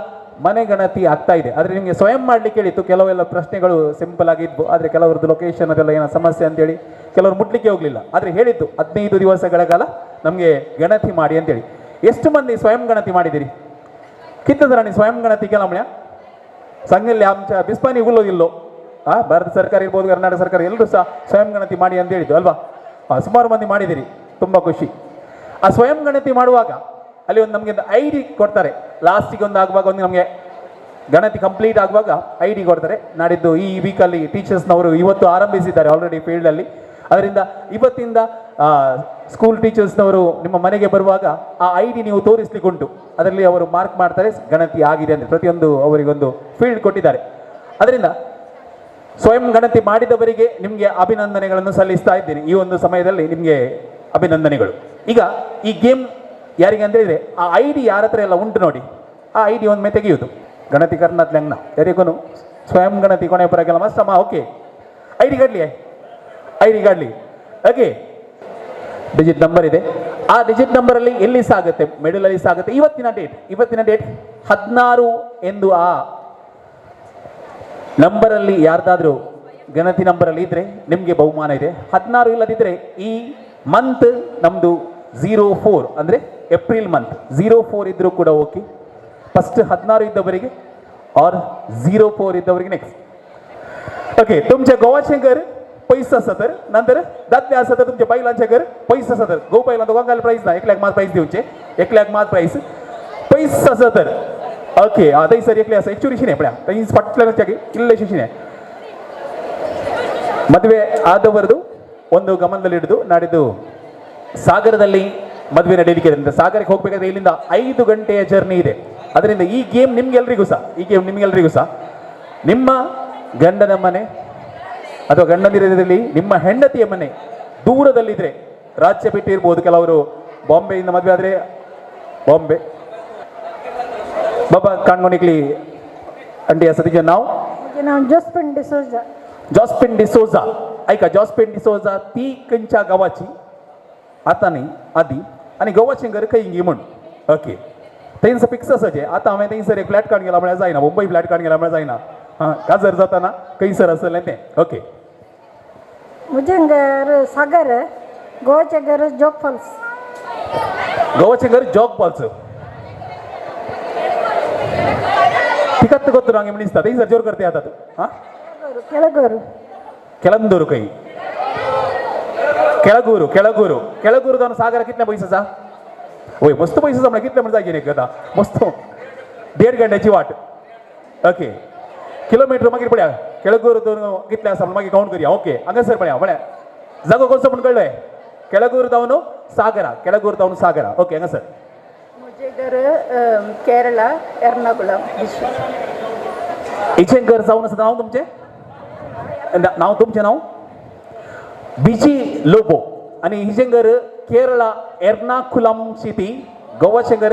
ಮನೆ ಗಣತಿ ಆಗ್ತಾ ಇದೆ ಆದರೆ ನಿಮಗೆ ಸ್ವಯಂ ಮಾಡಲಿಕ್ಕೆ ಹೇಳಿತ್ತು ಕೆಲವೆಲ್ಲ ಪ್ರಶ್ನೆಗಳು ಸಿಂಪಲ್ ಆಗಿದ್ವು ಆದರೆ ಕೆಲವರದ್ದು ಲೊಕೇಶನ್ ಅದೆಲ್ಲ ಏನೋ ಸಮಸ್ಯೆ ಅಂತೇಳಿ ಕೆಲವರು ಮುಟ್ಲಿಕ್ಕೆ ಹೋಗಲಿಲ್ಲ ಆದರೆ ಹೇಳಿದ್ದು 15 ದಿವಸಗಳ ಕಾಲ ನಮಗೆ ಗಣತಿ ಮಾಡಿ ಅಂತೇಳಿ ಎಷ್ಟು ಮಂದಿ ಸ್ವಯಂ ಗಣತಿ ಮಾಡಿದ್ದೀರಿ ಕಿತ್ತದ ನೀವು ಸ್ವಯಂ ಗಣತಿ ಕೆಲವೊಮ್ಮೆ ಸಂಘಲ್ಲಿ ಆಮच्या ಬಿಸ್ಪಾನಿ ಉಲ್ಲೋದಿಲ್ಲೋ ಭಾರತ ಸರ್ಕಾರ ಇರ್ಬೋದು ಕರ್ನಾಟಕ ಸರ್ಕಾರ ಎಲ್ಲರೂ ಸಹ ಸ್ವಯಂ ಗಣತಿ ಮಾಡಿ ಅಂತ ಹೇಳಿದ್ದು ಅಲ್ವಾ ಸುಮಾರು ಮಂದಿ ಮಾಡಿದ್ದೀರಿ ತುಂಬ ಖುಷಿ ಆ ಸ್ವಯಂ ಗಣತಿ ಮಾಡುವಾಗ ಅಲ್ಲಿ ಒಂದು ನಮಗೆ ಒಂದು ID ಕೊಡ್ತಾರೆ ಲಾಸ್ಟಿಗೆ ಒಂದು ಆಗುವಾಗ ಒಂದು ನಮಗೆ ಗಣತಿ ಕಂಪ್ಲೀಟ್ ಆಗುವಾಗ ID ಕೊಡ್ತಾರೆ ನಾಡಿದ್ದು ಈ ವೀಕಲ್ಲಿ ಟೀಚರ್ಸ್ನವರು ಇವತ್ತು ಆರಂಭಿಸಿದ್ದಾರೆ ಆಲ್ರೆಡಿ ಫೀಲ್ಡಲ್ಲಿ ಅದರಿಂದ ಇವತ್ತಿಂದ ಸ್ಕೂಲ್ ಟೀಚರ್ಸ್ನವರು ನಿಮ್ಮ ಮನೆಗೆ ಬರುವಾಗ ಆ ID ನೀವು ತೋರಿಸ್ಲಿಕ್ಕೆ ಉಂಟು ಅದರಲ್ಲಿ ಅವರು ಮಾರ್ಕ್ ಮಾಡ್ತಾರೆ ಗಣತಿ ಆಗಿದೆ ಅಂತ ಪ್ರತಿಯೊಂದು ಅವರಿಗೊಂದು ಫೀಲ್ಡ್ ಕೊಟ್ಟಿದ್ದಾರೆ ಅದರಿಂದ ಸ್ವಯಂ ಗಣತಿ ಮಾಡಿದವರಿಗೆ ನಿಮಗೆ ಅಭಿನಂದನೆಗಳನ್ನು ಸಲ್ಲಿಸ್ತಾ ಇದ್ದೀನಿ ಈ ಒಂದು ಸಮಯದಲ್ಲಿ ನಿಮಗೆ ಅಭಿನಂದನೆಗಳು ಈಗ ಈ ಗೇಮ್ ಯಾರಿಗೆ ಅಂತ ಹೇಳಿದರೆ ಆ ID ಯಾರ ಹತ್ರ ಎಲ್ಲ ಉಂಟು ನೋಡಿ ಆ ID ಒಮ್ಮೆ ತೆಗೆಯುವುದು ಗಣತಿ ಕರ್ನಾಟಕ ಯಾರಿಗೂ ಸ್ವಯಂ ಗಣತಿ ಕೊನೆ ಪರಗೆಲ್ಲ ಮಸ್ತಮ್ಮ ಓಕೆ ID ಗಾಡ್ಲಿ ಓಕೆ ಡಿಜಿಟ್ ನಂಬರ್ ಇದೆ ಆ ಡಿಜಿಟ್ ನಂಬರಲ್ಲಿ ಎಲ್ಲಿ ಸಾಗುತ್ತೆ ಮಿಡಲಲ್ಲಿ ಸಾಗುತ್ತೆ ಇವತ್ತಿನ ಡೇಟ್ 16 ಎಂದು ಆ ನಂಬರಲ್ಲಿ ಯಾರ್ದಾದ್ರೂ ಗಣತಿ ನಂಬರಲ್ಲಿ ಇದ್ರೆ ನಿಮಗೆ ಬಹುಮಾನ ಇದೆ 16 ಇಲ್ಲದಿದ್ದರೆ ಈ ಮಂತ್ ನಮ್ಮದು 04 ಅಂದರೆ ಏಪ್ರಿಲ್ ಮಂತ್ 04 ಇದ್ರೂ ಕೂಡ ಓಕೆ ಫಸ್ಟ್ 16 इದ್ದವರಿಗೆ और 04 इದ್ದವರಿಗೆ नेक्स्ट ओके तुमचे गोवाचे घर पैसा असा तर नंतर दादले असा तर तुमचे बैलांचे घर पैसा असा तर गो बैलांना दोगांगाला प्राइस ना 1 लाख मात प्राइस दिवचे 1 लाख मात प्राइस पैसा असा तर ओके आता सर एकले असं एक्चुअली शिने पड्या तई ಪಟ್ಲನಚಾಗಿ ಇಲ್ಲೇ ಶಿಶಿನೆ ಮದುವೆ ಆದವರದು ಒಂದು ಗಮನದಲ್ಲಿ ಹಿಡಿದು ನಾಡಿದ್ದು ಸಾಗರದಲ್ಲಿ ಮದುವೆ ನಡೆಯಲಿಕ್ಕೆ ಇದೆ ಸಾಗರಕ್ಕೆ ಹೋಗಬೇಕಾದ್ರೆ ಇಲ್ಲಿಂದ 5 ಗಂಟೆಯ ಜರ್ನಿ ಇದೆ ಅದರಿಂದ ಈ ಗೇಮ್ ನಿಮ್ಗೆಲ್ರಿಗೂ ಸಹ ನಿಮ್ಮ ಗಂಡನ ಮನೆ ಅಥವಾ ಗಂಡನಿರದಲ್ಲಿ ನಿಮ್ಮ ಹೆಂಡತಿಯ ಮನೆ ದೂರದಲ್ಲಿದ್ರೆ ರಾಜ್ಯ ಬಿಟ್ಟು ಇರ್ಬೋದು ಕೆಲವರು ಬಾಂಬೆಯಿಂದ ಮದುವೆ ಆದರೆ ಬಾಂಬೆ बाबा काणकोणिकली अंडी आसा तिचें नांव जॉस्पिन डिसोजा ऐका जॉस्पिन डिसोजा ती खंयच्या गांवाची आतां न्ही आदी आनी गोवाचें घर खंयी म्हूण ओके थंयसर फिक्स आसाचें आतां हांवें थंयसर एक फ्लॅट काडून गेला म्हळ्यार जायना मुंबय फ्लॅट काडून गेला म्हळ्यार जायना काजर जाताना खंयसर आसलें तें ओके म्हजें घर सागर गोवाचें घर जोग फॉल्स तिकत्त ಗೊತ್ತು ನಂಗೆ ಮಿನಿಸ್ತಾ ತೈ ಸರ್ ಜೋರ್ करते आता तू हां केळंदूर कई केळगूर जाऊन सागर कितने पैशाचा होय मस्त पैशाचा म्हणा कितले म्हणजे जागे आता मस्त 1.5 घंट्याची वाट ओके किलोमीटर मागीर पड्या केळगूर कितले आसा मागीर काउंट करूया ओके हांगासर पड्या म्हळ्यार जागो कसो म्हण कळ्ळें केळगूर जावन सागरा ओके हांगासर म्हजें घर केरळा एर्नाकुलम हिचें घर जावन आसा तुमचें नांव बिजी लोबो आनी हिचें घर केरळा एर्नाकुलम सिटी गोवाचें घर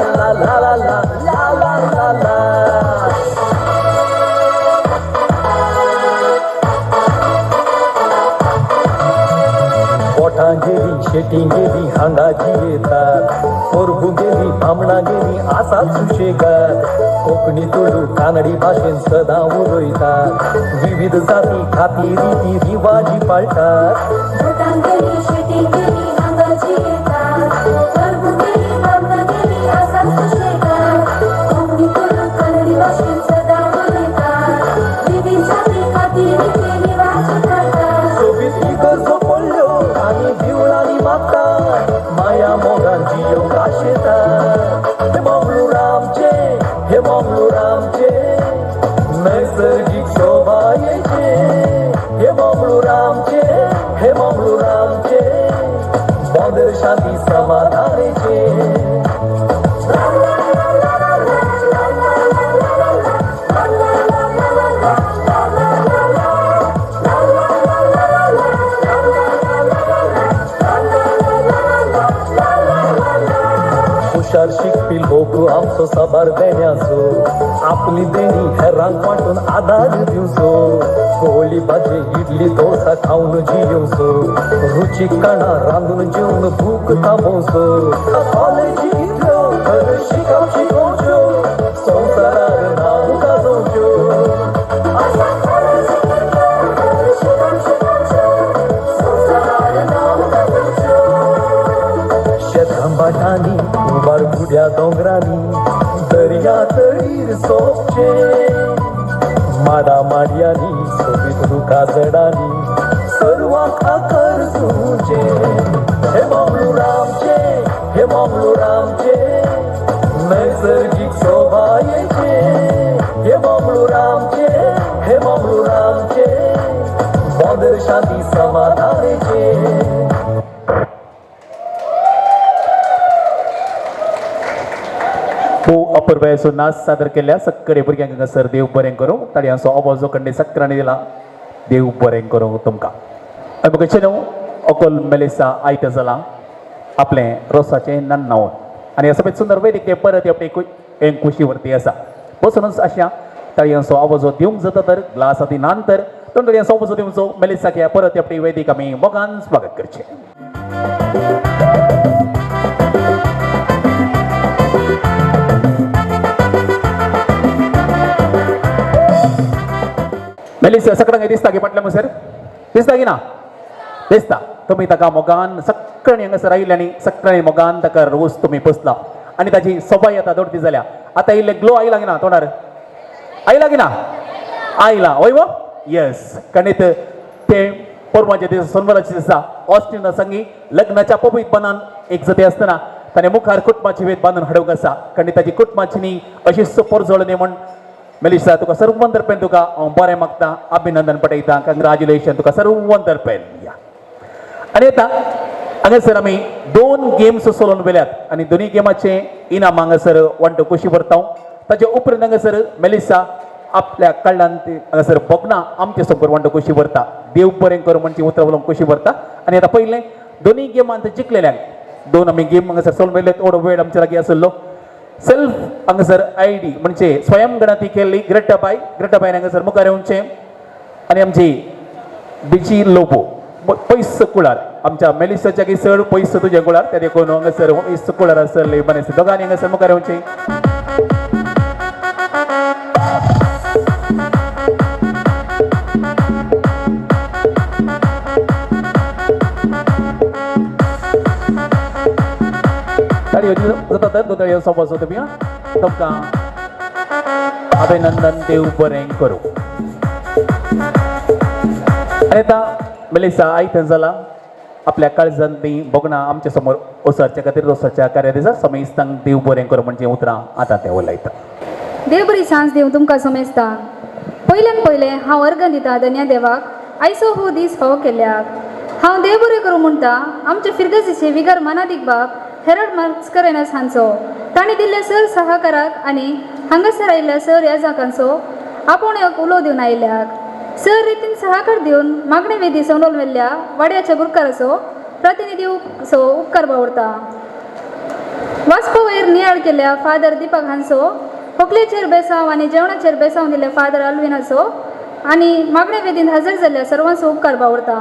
ला ला ला ला ला ला ला. मोठा गेली शेती गेली हांगाची येतात, पोरगू गेली बामणा गेली असा सुशेगात. कोकणी तुळू कानडी भाषेन सदा उरयतात, विविध जाती खाती रीती रिवाजी पाळतात. शांती समाधानाचे हुशार शिकतील लोक आमचो साबार देण्याचो आपली देणी हेरांक वाटून आधार दिवचो पोळी भाजी इडली डोसा खाऊन जियोचो रुचीक खाणा रांदून जेवून भूक थांबवचो कॉलेजींतल्यो घर शिकोवच्यो संवसारार नांव गाजोवच्यो शेतांबाटांनी उबार बुड्या दोंगरांनी दर्या तळीर सोपचे माडा माडयांनी सोबीत रुखा जडांनी सर्वांक आकार तुझे हे मंगळूरामचे हे मंगळूरामचे नैसर्गिक शोभायेचे हे मंगळूरामचे हे मंगळूरामचे बंदर शांती समाधानाचे अपूर्वयाचो नाच सादर केल्या सक्कडे भुरग्यांक हांगासर देव बरें करूं ताळयांचो आवाज जो कंडे सक्रांनी दिला देव बरें करूं तुमकां मुखेचे न्हू अकोल मेलिसा आयत जाला आपलें रोसाचें नांव आनी ह्या समेत सुंदर वेदिक ते परत आपली खुशी वर्ती आसा बसूनच अशा ताळयांचो आवाज दिवंक जाता तर ग्लास हाती नंतर ताळयांचो आवाज दिवचो मेलिसाक ह्या परत आपली वेदिक आमी मोगान स्वागत करचें मेलिसा सगळ्यांक दिसता की फाटल्या मुसर दिसता की ना दिसता तुम्ही ताका मोगान सगळ्यांनी हांगासर आयिल्ल्यानी सगळ्यांनी मोगान ताका रोज तुम्ही पुसला आनी ताची सोबाय आतां दोडती जाल्या आतां इल्ले ग्लो आयला की ना तोंडार आयला की ना आयला वय गो येस कणीत ते पोरमाचे दीस सोनवाराचे दिसा ऑस्टिन सांगी लग्नाच्या पवित बांदान एक जते आसतना ताणें मुखार कुटुंबाची वेद बांदून हाडूंक आसा कणी ताची कुटुंबाची न्ही अशी सुपर जोड न्ही म्हण मेलिसा तुका सर्वं तर्फेन तुका हांव बरें मागता अभिनंदन पटयता कंग्रॅच्युलेशन तुका सर्वं तर्फेन या आनी आतां हांगासर आमी 2 गेम्स चलोवन वेल्यात आनी दोनी गेमाचे इनाम हांगासर वांटो कशी व्हरता ताचे उपरांत हांगासर मेलिसा आपल्या कडल्यान हांगासर बगना आमचे समोर वांटो कशी व्हरता देव बरें करूं म्हणची उतर उलोवंक कशी व्हरता आनी आतां पयलें दोनी गेमांत जिखलेल्यांक 2 आमी गेम हांगासर चलोवन वेले थोडो वेळ आमच्या लागीं आसलो सेल्फ हांगासर आयडी म्हणजे स्वयं गणती केल्ली ग्रेटाबायन हांगासर मुखार येवचें आनी आमची बिची लोबो पयस कुळार आमच्या मेलिसाच्या की चड पयस तुजे कुळार त्या देखून हांगासर पयस कुळार आसले बरें दोगांनी हांगासर मुखार येवचें जाता तर दोतळ्यो सोबत तुमी तुमकां अभिनंदन देव बरें करूं आनी आतां मेलिसा आयत जाला आपल्या काळजांत ती बगना आमच्या समोर ओसारच्या खातीर रोसाच्या कार्यादिसा समेस्तांक देव बरें करूं म्हणजे उतरां आतां ते उलयता देव बरी सांज दिवं तुमकां समेस्ता पयलें हांव अर्घ दिता धन्य देवाक आयचो हो दीस फावो केल्याक हांव देव बरें करूं म्हणटा आमचे फिरगजीचे विगर मनादीक बाप हेरड मार्क्सकरेनस हांचो ताणें दिल्ल्या सर सहकाराक आनी हांगासर आयिल्ल्या सर येजाकांचो आपोवण्याक उलो दिवन आयिल्ल्याक सर रितीन सहकार दिवन मागणे वेदी सोनोल वेल्ल्या वाड्याच्या गुरकाराचो प्रतिनिधीचो उपकार बावरता वाचपा वयर नियाळ केल्ल्या फादर दीपक हांचो खोकलेचेर बेसांव आनी जेवणाचेर बेसांव दिल्ल्या फादर अल्विनाचो आनी मागणे वेदीन हजर जाल्ल्या सर्वांचो उपकार बावरता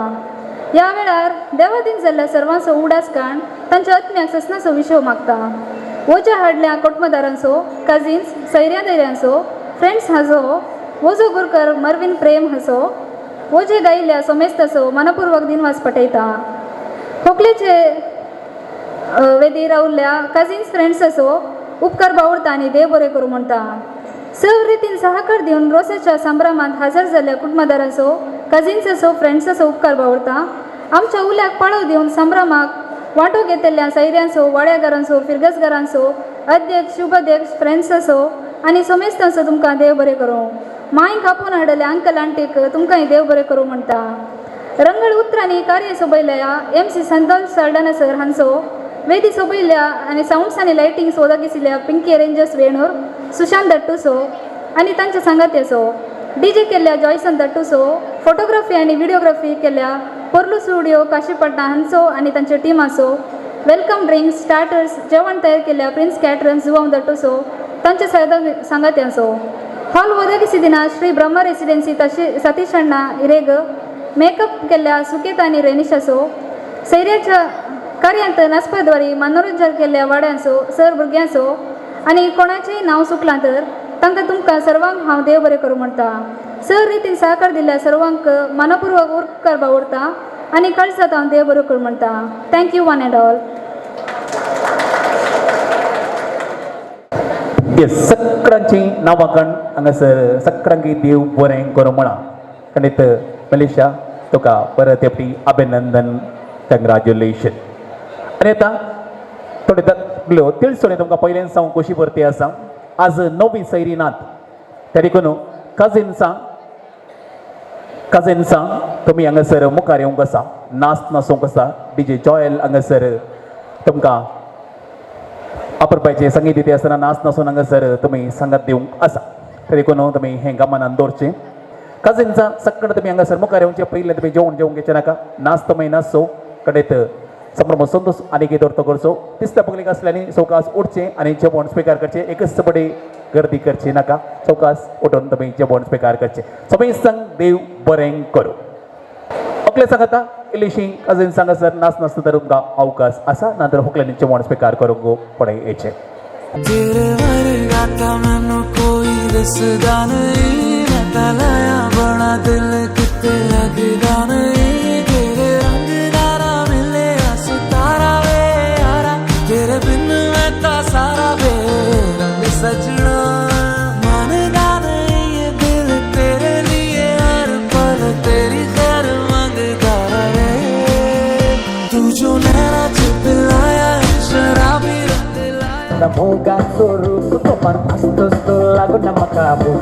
ह्या वेळार देवादीन जाल्ल्या सर्वांचो उडासकाण तांच्या आत्म्याक ससनाचो विशय मागता वोच्या हाडल्या कुटुंबदारांचो कजिन्स सैऱ्या दैऱ्यांचो फ्रेंड्स हाचो वोजो गुरकर मरवीन प्रेम हाचो वोजे गायिल्ल्या समेस्ताचो मनपूर्वक दिनवास पटयता खोकलेचे वेदी रावल्ल्या कजिन्स फ्रेंड्साचो उपकार बावरता आनी देव बरें करूं म्हणटा सर्व रितीन सहकार दिवन रोसाच्या संभ्रमांत हजर जाल्ल्या कुटुंबदारांचो कजिन्साचो फ्रेंड्साचो उपकार बावरता आमच्या उल्याक पाळो दिवन संभ्रमाक वांटो घेतिल्ल्या सैऱ्यांचो वाड्यागारांचो फिरगसगारांचो अध्यक्ष शुभाध्यक्ष फ्रेंड्साचो आनी समेस्तांचो तुमकां देव बरें करूं मांयक आपोवन हाडल्या अंकल आंटीक तुमकांय देव बरें करूं म्हणटा रंगळ उतरांनी कार्य सोबयल्या MC संतोष सरडाना सर हांचो वेदी सोबयल्या आनी साऊंड्स आनी लायटिंग सोदगिसिल्ल्या पिंकी अरेंजर्स वेणूर सुशांत दट्टूसो आनी तांच्या सांगात्याचो DJ केल्ल्या जॉयसन दट्टूसो फोटोग्राफी आनी व्हिडिओग्राफी केल्ल्या पोर्लू स्टुडिओ काशीपटना हांचो आनी तांचे टिमाचो वेलकम ड्रिंक्स स्टार्टर्स जेवण तयार केल्ल्या प्रिन्स कॅटरन्स जुवांव दट्टूसो तांच्या सांगात्याचो हॉल वदगिसी दिना श्री ब्रह्म रेसिडेन्सी सतीश अण्णा इरेग मेकअप केल्ल्या सुकेत आनी रेनिशाचो सैर्याच्या कार्यांत नाचपाद्वारी मनोरंजन केल्ल्या वाड्यांचो सर भुरग्यांचो आनी कोणाचेंय नांव सुकलां तर तुमकां सर्वांक हांव देव बरें करूं म्हणटा सर रितीन सहकार दिल्ल्या सर्वांक मनपूर्वक उपकार बावडटा आनी कळसात हांव देव बरें करूं म्हणटा थँक्यू वन एंड ऑल. सगळ्यांची नांवां कण हांगासर सगळ्यांकी देव बरें करूं म्हणा खंडीत मलेशिया तुका परत एकटी अभिनंदन कंग्रॅच्युलेशन. आनी आतां थोडे दाखल्यो तिळसोणे तुमकां पयलें सावन कशी परती आसा आज नवी सैरी नात त्या देखून कजिन्सां तुमी हांगासर मुखार येवंक आसा नाच नाचोवंक आसा DJ जॉयल हांगासर तुमकां वापरपाचें संगीत दिता आसतना नाच नाचून हांगासर तुमी सांगात दिवंक आसा त्या देखून तुमी हें गमनान दवरचें. कजिन्सां सगळें तुमी हांगासर मुखार येवचें पयलें तुमी जेवण घेवचें नाका नाच तुमी नाचो कडेत संभ्रम संतोष आनी कितें अर्थ करचो तिसऱ्या पगलीक आसल्यानी सवकास उठचें आनी जेवण स्विकार करचें एकच बडी गर्दी करची नाका सवकास उठून तुमी जेवण स्विकार करचें. सगळीं संग देव बरें करूं. अकले सांगाता इल्लीशीं कजिन्स हांगासर नाच नाचता तर तुमकां अवकाश आसा नातर हकल्यांनी जेवण स्विकार करूंक फुडें येचें. सजना मानगा नहीं ये दिल तेरे लिए हर पल तेरी खैर मांगता रहे तू जो नैना चिपलाया शराबी रंग लाया मोगा स्वरूप तो पण असतोस लागून मकाबू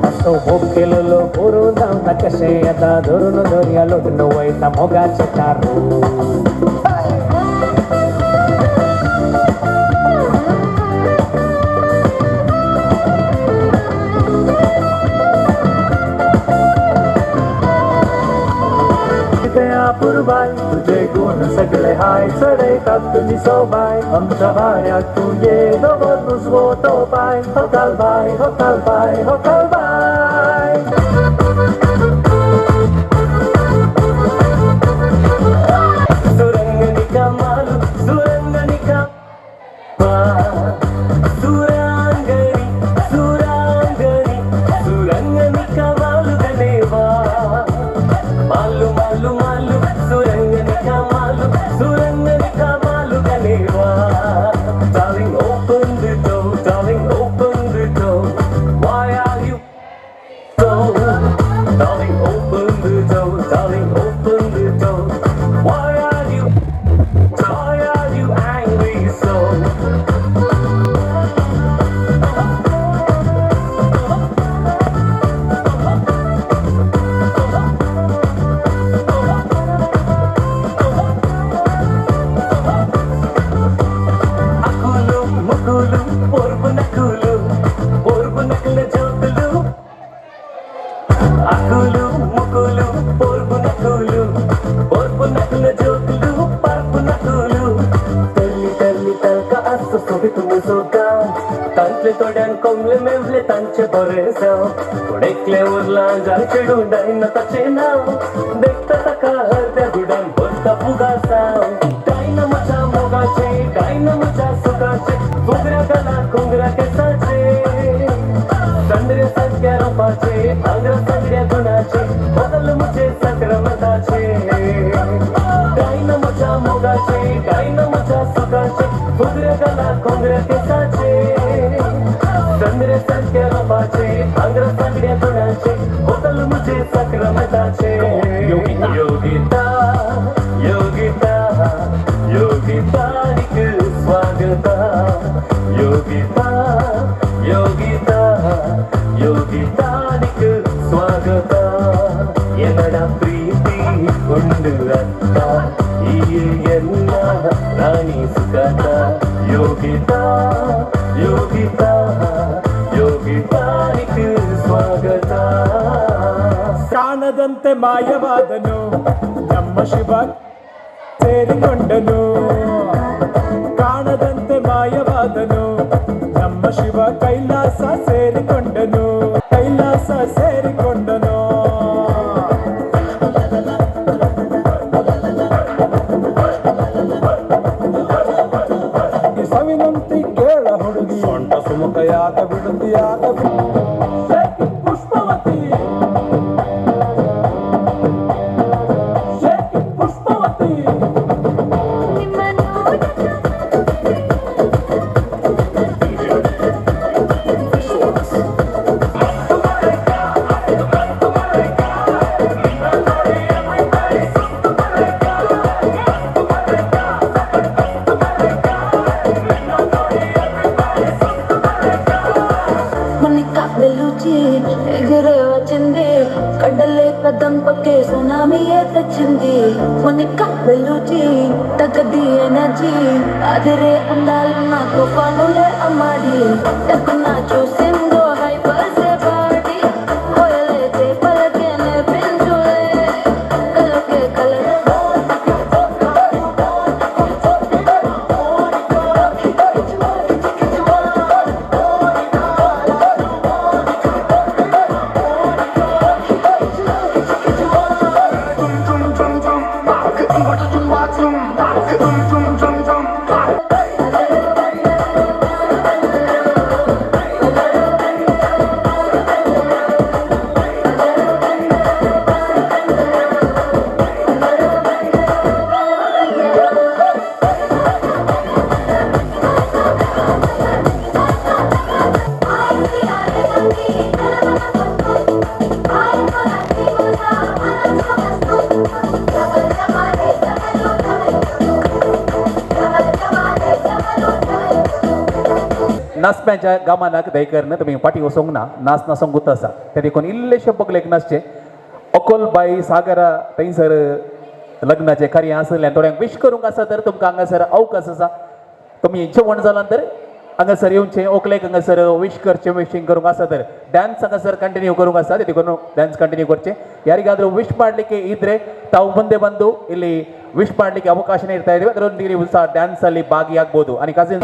असो हो केलेलो करून जाऊ ना कसे आता धरून धर्या लोटून वयता मोगाचे तारू. बाय तुझे गुण सगळे हाय चढयतात तुझी सोबाय आमच्या भाड्यात तू ये दवरूस वो तो बाय होकाल बाय होकाल बाय होकाल बाय. सुरंगनिका मालू सुरंगनिका सुरांगरी सुरांगरी सुरंगनिका मालू गनेवा मालू मालू मालू सुरंगनिका मालू गनेवा. Darling, open the door, darling, open the door. Why are you so? Darling, open the door, darling, open the door. Why are you angry so? कोंबले मेवले तांचे बरे जाव उडेकले उरला जार चेडून डायना ताचे नाव देखता ताका हरत्या गुडान भरता फुगा साव डायना म्हज्या मोगाचे डायना म्हज्या सुखाचे फुगऱ्या गला कोंगऱ्या केसाचे संद्रे सारक्या रोपाचे आंग्रा सगळ्या गुणाचे बदल मुझे संक्रमताचे डायना म्हज्या मोगाचे डायना म्हज्या सुखाचे फुगऱ्या गला कोंगऱ्या केसाचे चंद्र संख्या रोपाचे आंग्र सगळ्या गुणाचे बदल मुझे संक्रमताचे. योगिता योगिता योगिता योगितानिक स्वागता योगिता योगिता योगितानिक स्वागता. एनडा प्रीत ಪ್ರೀತಿ ಉಂಡು ಅಂತ ಈ ಎಲ್ಲ ರಾಣಿ ಸುಖತ ಯೋಗಿತಾ ಯೋಗಿತಾ ಯೋಗಿತಾನಿಗೆ ಸ್ವಾಗತ. ಕಾಣದಂತೆ ಮಾಯವಾದನು ನಮ್ಮ ಶಿವ ಸೇರಿಕೊಂಡನು, ಕಾಣದಂತೆ ಮಾಯವಾದನು ನಮ್ಮ ಶಿವ ಕೈಲಾಸ ಸೇರಿಕೊಂಡನು, ಕೈಲಾಸ ಸೇರಿಕೊಂಡನು. ಸವಿನಂತಿ ಕೇಳ ಹುಡುಗಿ ಸೊಂಟ ಸುಮುಖ ಯಾಕ ಬಿಡುತ್ತಿ ಯಾಕ ಪುಷ್ಪವತಿ ಪುಷ್ಪವತಿ. ఎగురే వచ్చింది కడ్డలే కదం పక్కే సునామీ తెచ్చింది. మొనిక వెలుచి తగ్గది ఎనర్జీ అదిరే అందాలు నా తుఫానులే అమ్మాడి ఎప్పున్నా చూసిందో హైపర్ సే పాడి కోయలైతే పలకే నేర్పించులే కలకే కలర్ नाचप्यांच्या गामानाक दयकरन तुम्ही पाठी वसोंक ना, नाच नाचोंक गुत आसा ते देखून इल्लेशे बगलेक नाचचे. अकोलबाई सागरा थंयसर लग्नाचे कार्य आसलें थोड्यांक विश करूंक आसा तर तुमकां हांगासर अवकाश आसा. तुमी जेवण जालां तर हांगासर येवचें, ओकलेक हांगासर विश करचें, विशींग करूंक आसा तर डान्स हांगासर कंटिन्यू करूंक आसा, देखून डान्स कंटिन्यೂ करचें. ಯಾರಿಗಾದರೂ ವಿಶ್ ಮಾಡಲಿಕ್ಕೆ ಇದ್ರೆ ತಾವು ಮುಂದೆ ಬಂದು ಇಲ್ಲಿ ವಿಶ್ ಮಾಡಲಿಕ್ಕೆ ಅವಕಾಶ ನೀಡ್ತಾ ಇದ್ದೀವಿ. ಅದರೊಂದಿಗೆ ನೀವು ಸಹ ಡ್ಯಾನ್ಸ್ ಅಲ್ಲಿ ಭಾಗಿಯಾಗಬಹುದು. आणि cousin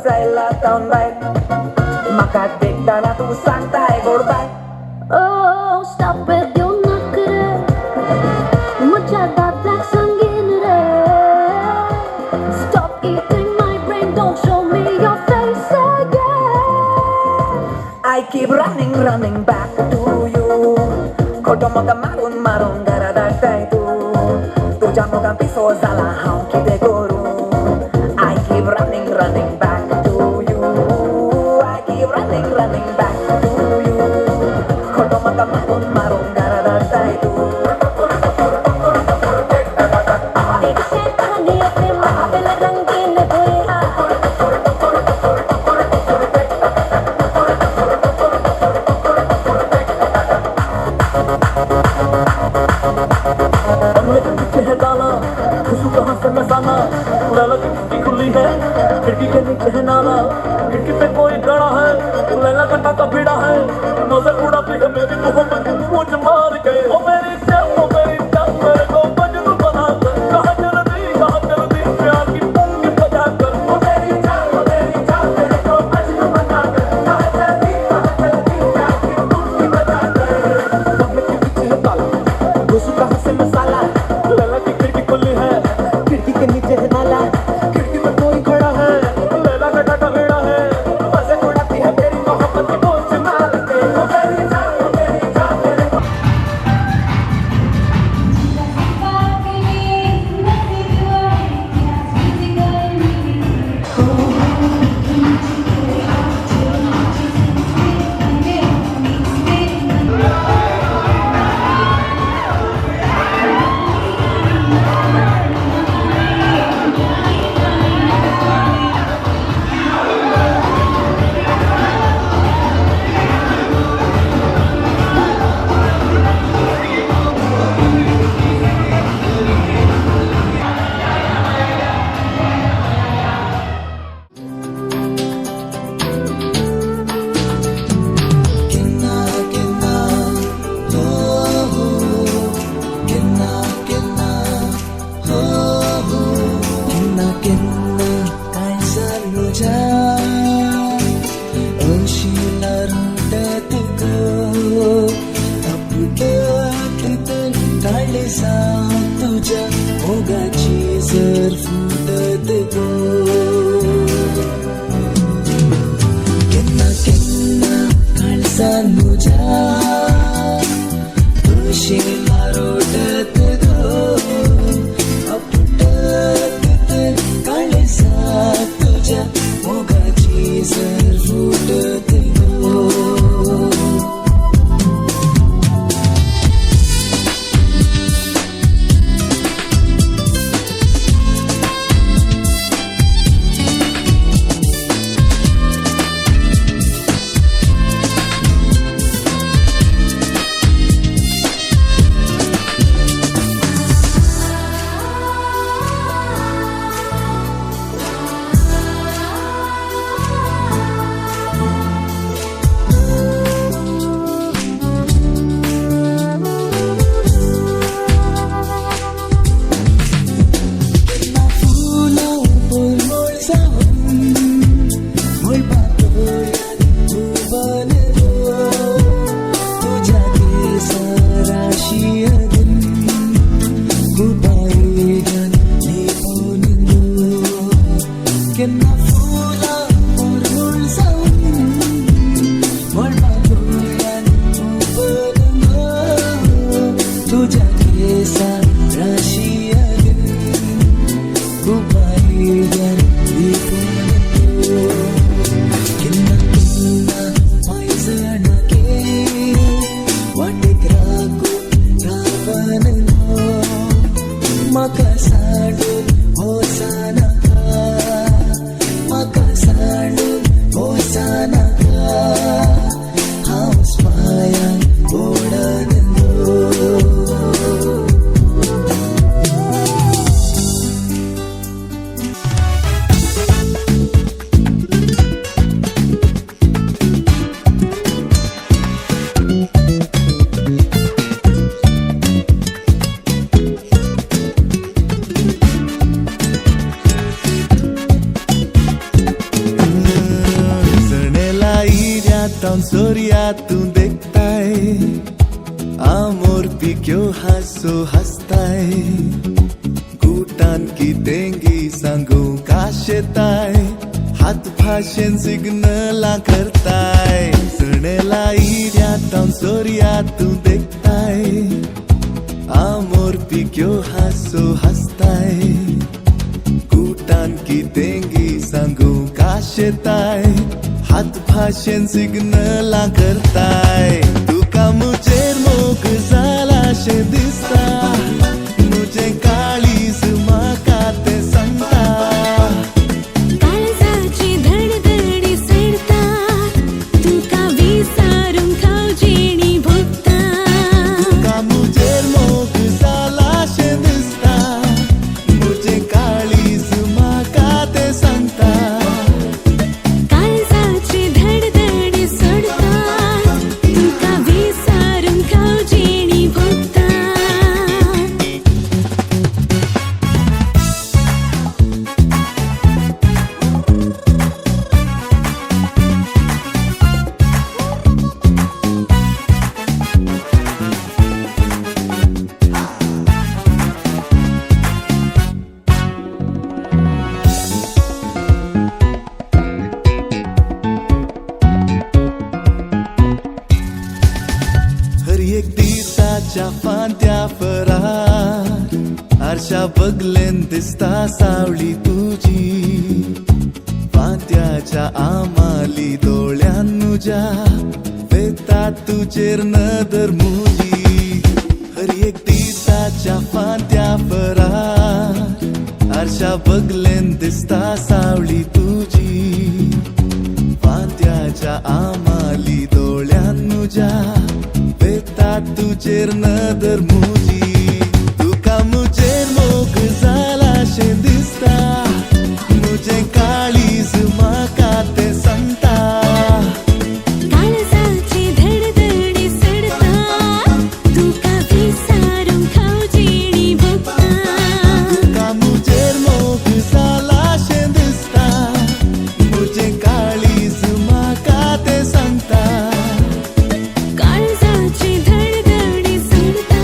Zaila tahun baik maka dik dan aku santai goodbye. Oh, stop with your nakre mujhada black sangin re. Stop eating my brain, don't show me your face again. I keep running back to you. Kodo moga marun gara da itu. Tuja moga piso zala haun kite guru. I keep running back to you. I keep running back to you. Kodo moga marun gara da itu. एक शैतानी अपने महफिल रंगीन गोया. हमने तो पीछे है गाना खुशू कहाँ से मैं मोगाची जर फुटत गो केन्ना केन्ना काळजान म्हज्या तुळशी मारोटत गो फुटत काळजा तुझ्या मोगाची जर फुटत गो tu देखताय amor पिक्यो हसो हसताय गुटान की तेंगी सांगू काशेताय हात भाषेन सिग्नला करताय सणेला इऱ्यातां सोर्यातू देखताय amor पिक्यो हसो हसताय गुटान की तेंगी सांगू काशेताय हात भाषेन सिग्नला करताय तुका मुजेर मोग जाला शे दिसता मुजे काळीज म्हाका ते सांगता काळजाची धडधडी सडता तुका विसारूंक खावजेणी भोगता तुका मुजेर मोग जाला शे दिसता मुजे काळीज म्हाका ते सांगता फांत्या फरार आरशा बगलेन दिसता सावळी तुजी फांत्याच्या आमाली दोळ्यान नुजा वेता तुजेर नदर मुजी हर एक दिसाच्या फांत्या फरार आरशा बगलेन दिसता सावळी तुजी फांत्याच्या आमाली दोळ्यान नुजा तुजेर नदर मुजी तुका मुजेर मोग जाला शे दिसता मुजे काळीज म्हाका ते सांगता काळजाची धडधडी सडता तुका विसारूंक खावजेणी भोगता तुका मुजेर मोग जाला शे दिसता मुजे काळीज म्हाका ते सांगता काळजाची धडधडी सडता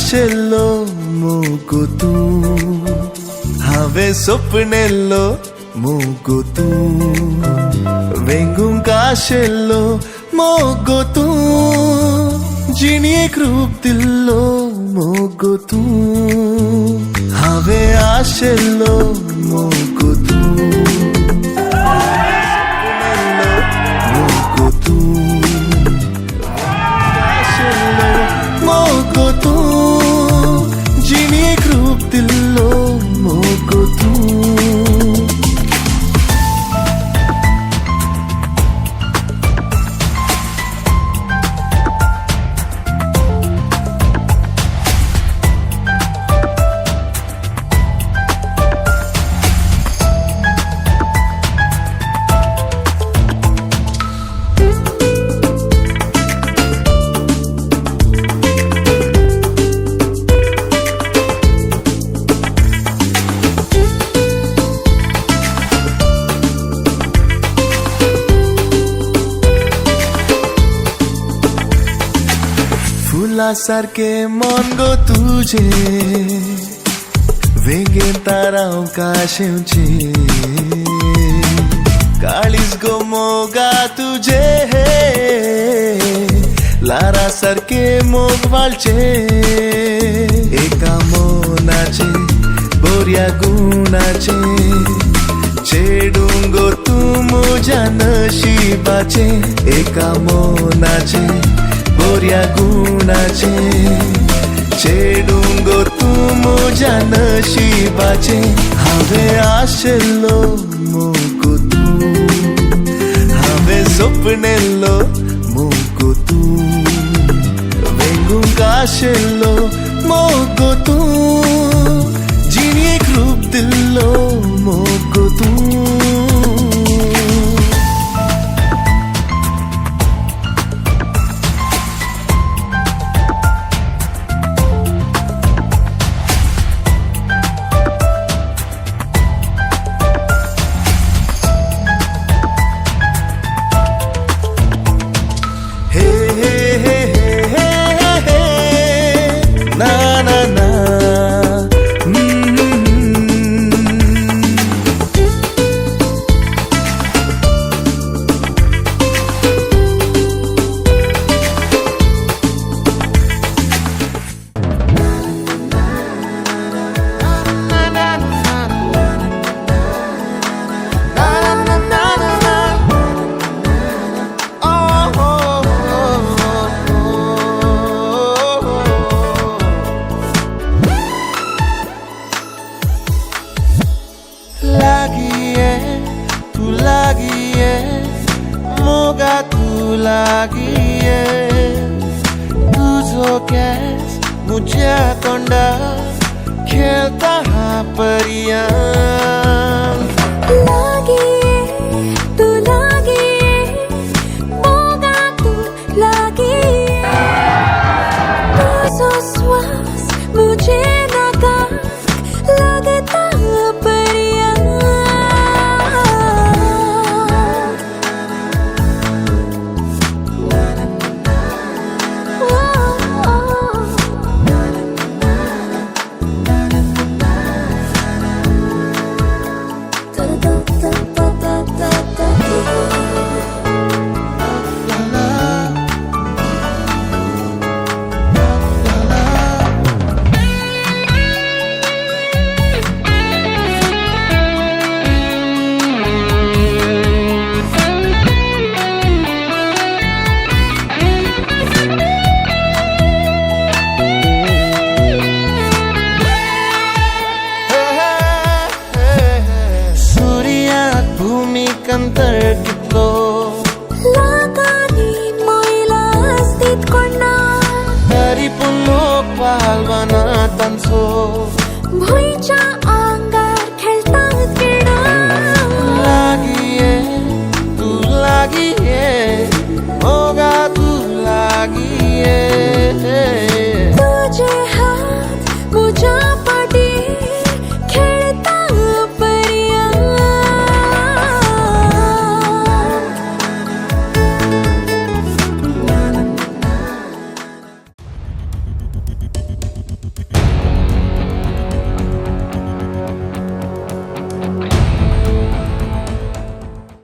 आशेल्लो मोगो तूं हांवें सपनेल्लो मोगो तूं वेंगूंक आशेल्लो मोगो तूं जिणेक रूप दिल्लो मोगो तूं हांवें आशेल्लो मोगो तूं मोगो तूं आशेल्लो मोगो तूं जिणेक रूप दिल्लो मोगो तूं सारखे मन गो तुझे वेगेन ताराव काशेवचे काळीज गो मोगा तुझे लारा सारखे मोग वाळचे एका मोनाचे बोऱ्या गुणाचे चेडूंग गो तूं म्हज्या नशिबाचे एका मोनाचे बोऱ्या गुणाचे चेडूंग तूं म्हज्या नशिबाचे हांवें आशेल्लो मोगो तूं हांवें सपनेल्लो मोगो तूं वेंगूंक आशेल्लो मोगो तूं जिणेक रूप दिल्लो मोगो तूं भुईच्या अंगार